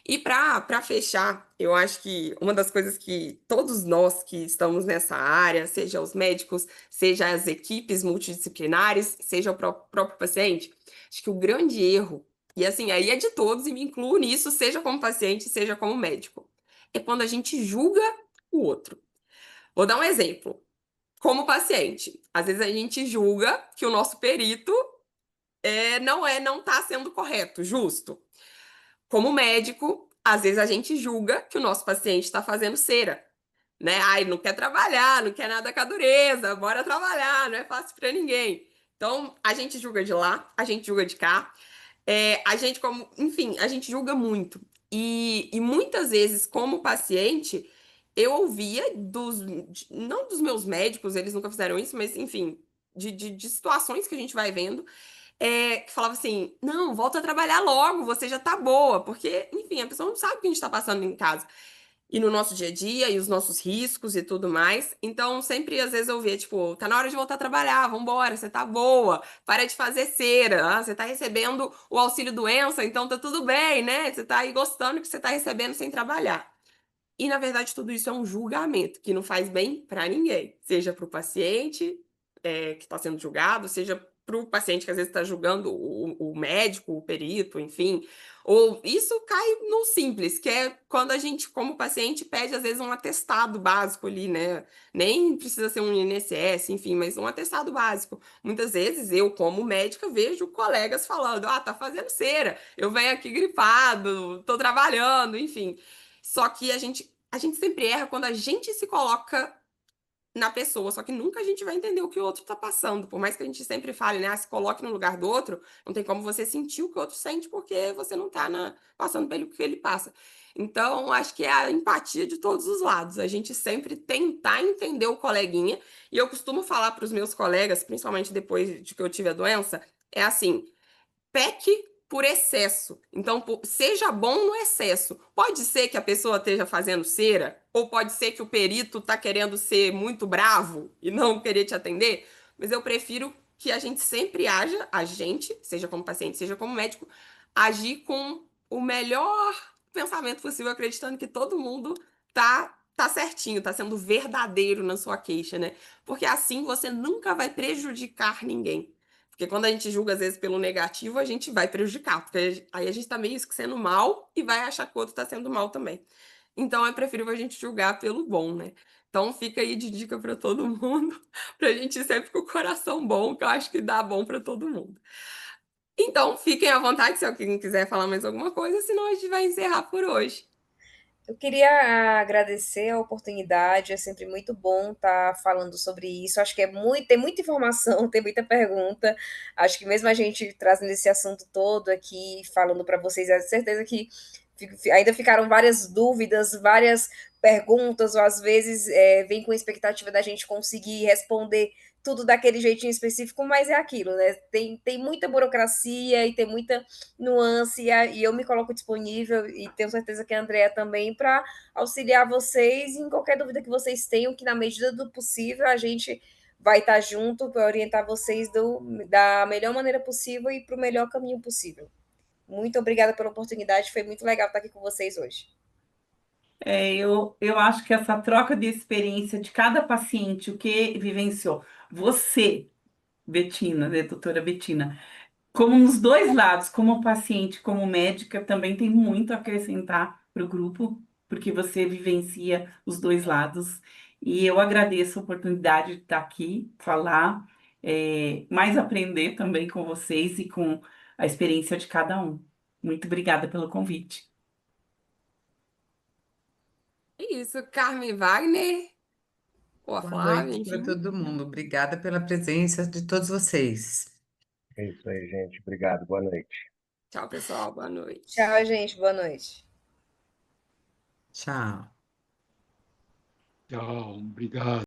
E para fechar, eu acho que uma das coisas que todos nós que estamos nessa área, seja os médicos, seja as equipes multidisciplinares, seja o próprio paciente, acho que o grande erro, e assim, aí é de todos e me incluo nisso, seja como paciente, seja como médico, é quando a gente julga o outro. Vou dar um exemplo. Como paciente, às vezes a gente julga que o nosso perito não está sendo correto, justo. Como médico, às vezes a gente julga que o nosso paciente está fazendo cera, né? Ai, não quer trabalhar, não quer nada com a dureza, bora trabalhar, não é fácil para ninguém. Então, a gente julga de lá, a gente julga de cá, a gente enfim, a gente julga muito. E muitas vezes, como paciente, eu ouvia não dos meus médicos, eles nunca fizeram isso, mas enfim, de situações que a gente vai vendo, que falava assim: não, volta a trabalhar logo, você já tá boa, porque, enfim, a pessoa não sabe o que a gente tá passando em casa. E no nosso dia a dia, e os nossos riscos e tudo mais. Então, sempre, às vezes, eu via, tipo, tá na hora de voltar a trabalhar, vambora, você tá boa, para de fazer cera, você tá recebendo o auxílio-doença, então tá tudo bem, né? Você tá aí gostando que você tá recebendo sem trabalhar. E, na verdade, tudo isso é um julgamento que não faz bem para ninguém, seja para o paciente que está sendo julgado, seja para o paciente que às vezes está julgando o médico, o perito, enfim. Ou isso cai no simples, que é quando a gente, como paciente, pede às vezes um atestado básico ali, né? Nem precisa ser um INSS, enfim, mas um atestado básico. Muitas vezes eu, como médica, vejo colegas falando: ah, tá fazendo cera, eu venho aqui gripado, tô trabalhando, enfim. Só que a gente sempre erra quando a gente se coloca na pessoa, só que nunca a gente vai entender o que o outro tá passando. Por mais que a gente sempre fale, né, se coloque no lugar do outro, não tem como você sentir o que o outro sente porque você não tá passando pelo que ele passa. Então, acho que é a empatia de todos os lados. A gente sempre tentar entender o coleguinha. E eu costumo falar para os meus colegas, principalmente depois de que eu tive a doença, é assim: peque por excesso. Então, seja bom no excesso. Pode ser que a pessoa esteja fazendo cera, ou pode ser que o perito está querendo ser muito bravo e não querer te atender, mas eu prefiro que a gente sempre haja, a gente, seja como paciente, seja como médico, agir com o melhor pensamento possível, acreditando que todo mundo tá certinho, tá sendo verdadeiro na sua queixa, né? Porque assim você nunca vai prejudicar ninguém. Porque quando a gente julga, às vezes, pelo negativo, a gente vai prejudicar. Porque aí a gente tá meio que sendo mal e vai achar que o outro tá sendo mal também. Então é preferível a gente julgar pelo bom, né? Então fica aí de dica pra todo mundo, pra gente ir sempre com o coração bom, que eu acho que dá bom pra todo mundo. Então fiquem à vontade se alguém quiser falar mais alguma coisa, senão a gente vai encerrar por hoje. Eu queria agradecer a oportunidade, é sempre muito bom estar falando sobre isso. Acho que tem muita informação, tem muita pergunta. Acho que mesmo a gente trazendo esse assunto todo aqui, falando para vocês, é certeza que ainda ficaram várias dúvidas, várias perguntas, ou às vezes vem com a expectativa da gente conseguir responder tudo daquele jeitinho específico, mas é aquilo, né? Tem muita burocracia e tem muita nuance, e eu me coloco disponível, e tenho certeza que a Andrea também, para auxiliar vocês em qualquer dúvida que vocês tenham, que na medida do possível a gente vai estar junto para orientar vocês da melhor maneira possível e para o melhor caminho possível. Muito obrigada pela oportunidade, foi muito legal estar aqui com vocês hoje. Eu acho que essa troca de experiência de cada paciente, o que vivenciou, você, Betina, né, doutora Betina, como nos dois lados, como paciente, como médica, também tem muito a acrescentar para o grupo, porque você vivencia os dois lados. E eu agradeço a oportunidade de estar aqui, falar, mais aprender também com vocês e com a experiência de cada um. Muito obrigada pelo convite. É isso, Carmen Wagner, ou a Boa Flávia, noite para enfim. todo mundo. Obrigada pela presença de todos vocês. É isso aí, gente. Obrigado. Boa noite. Tchau, pessoal, boa noite. Tchau, gente. Boa noite. Tchau. Tchau, obrigado.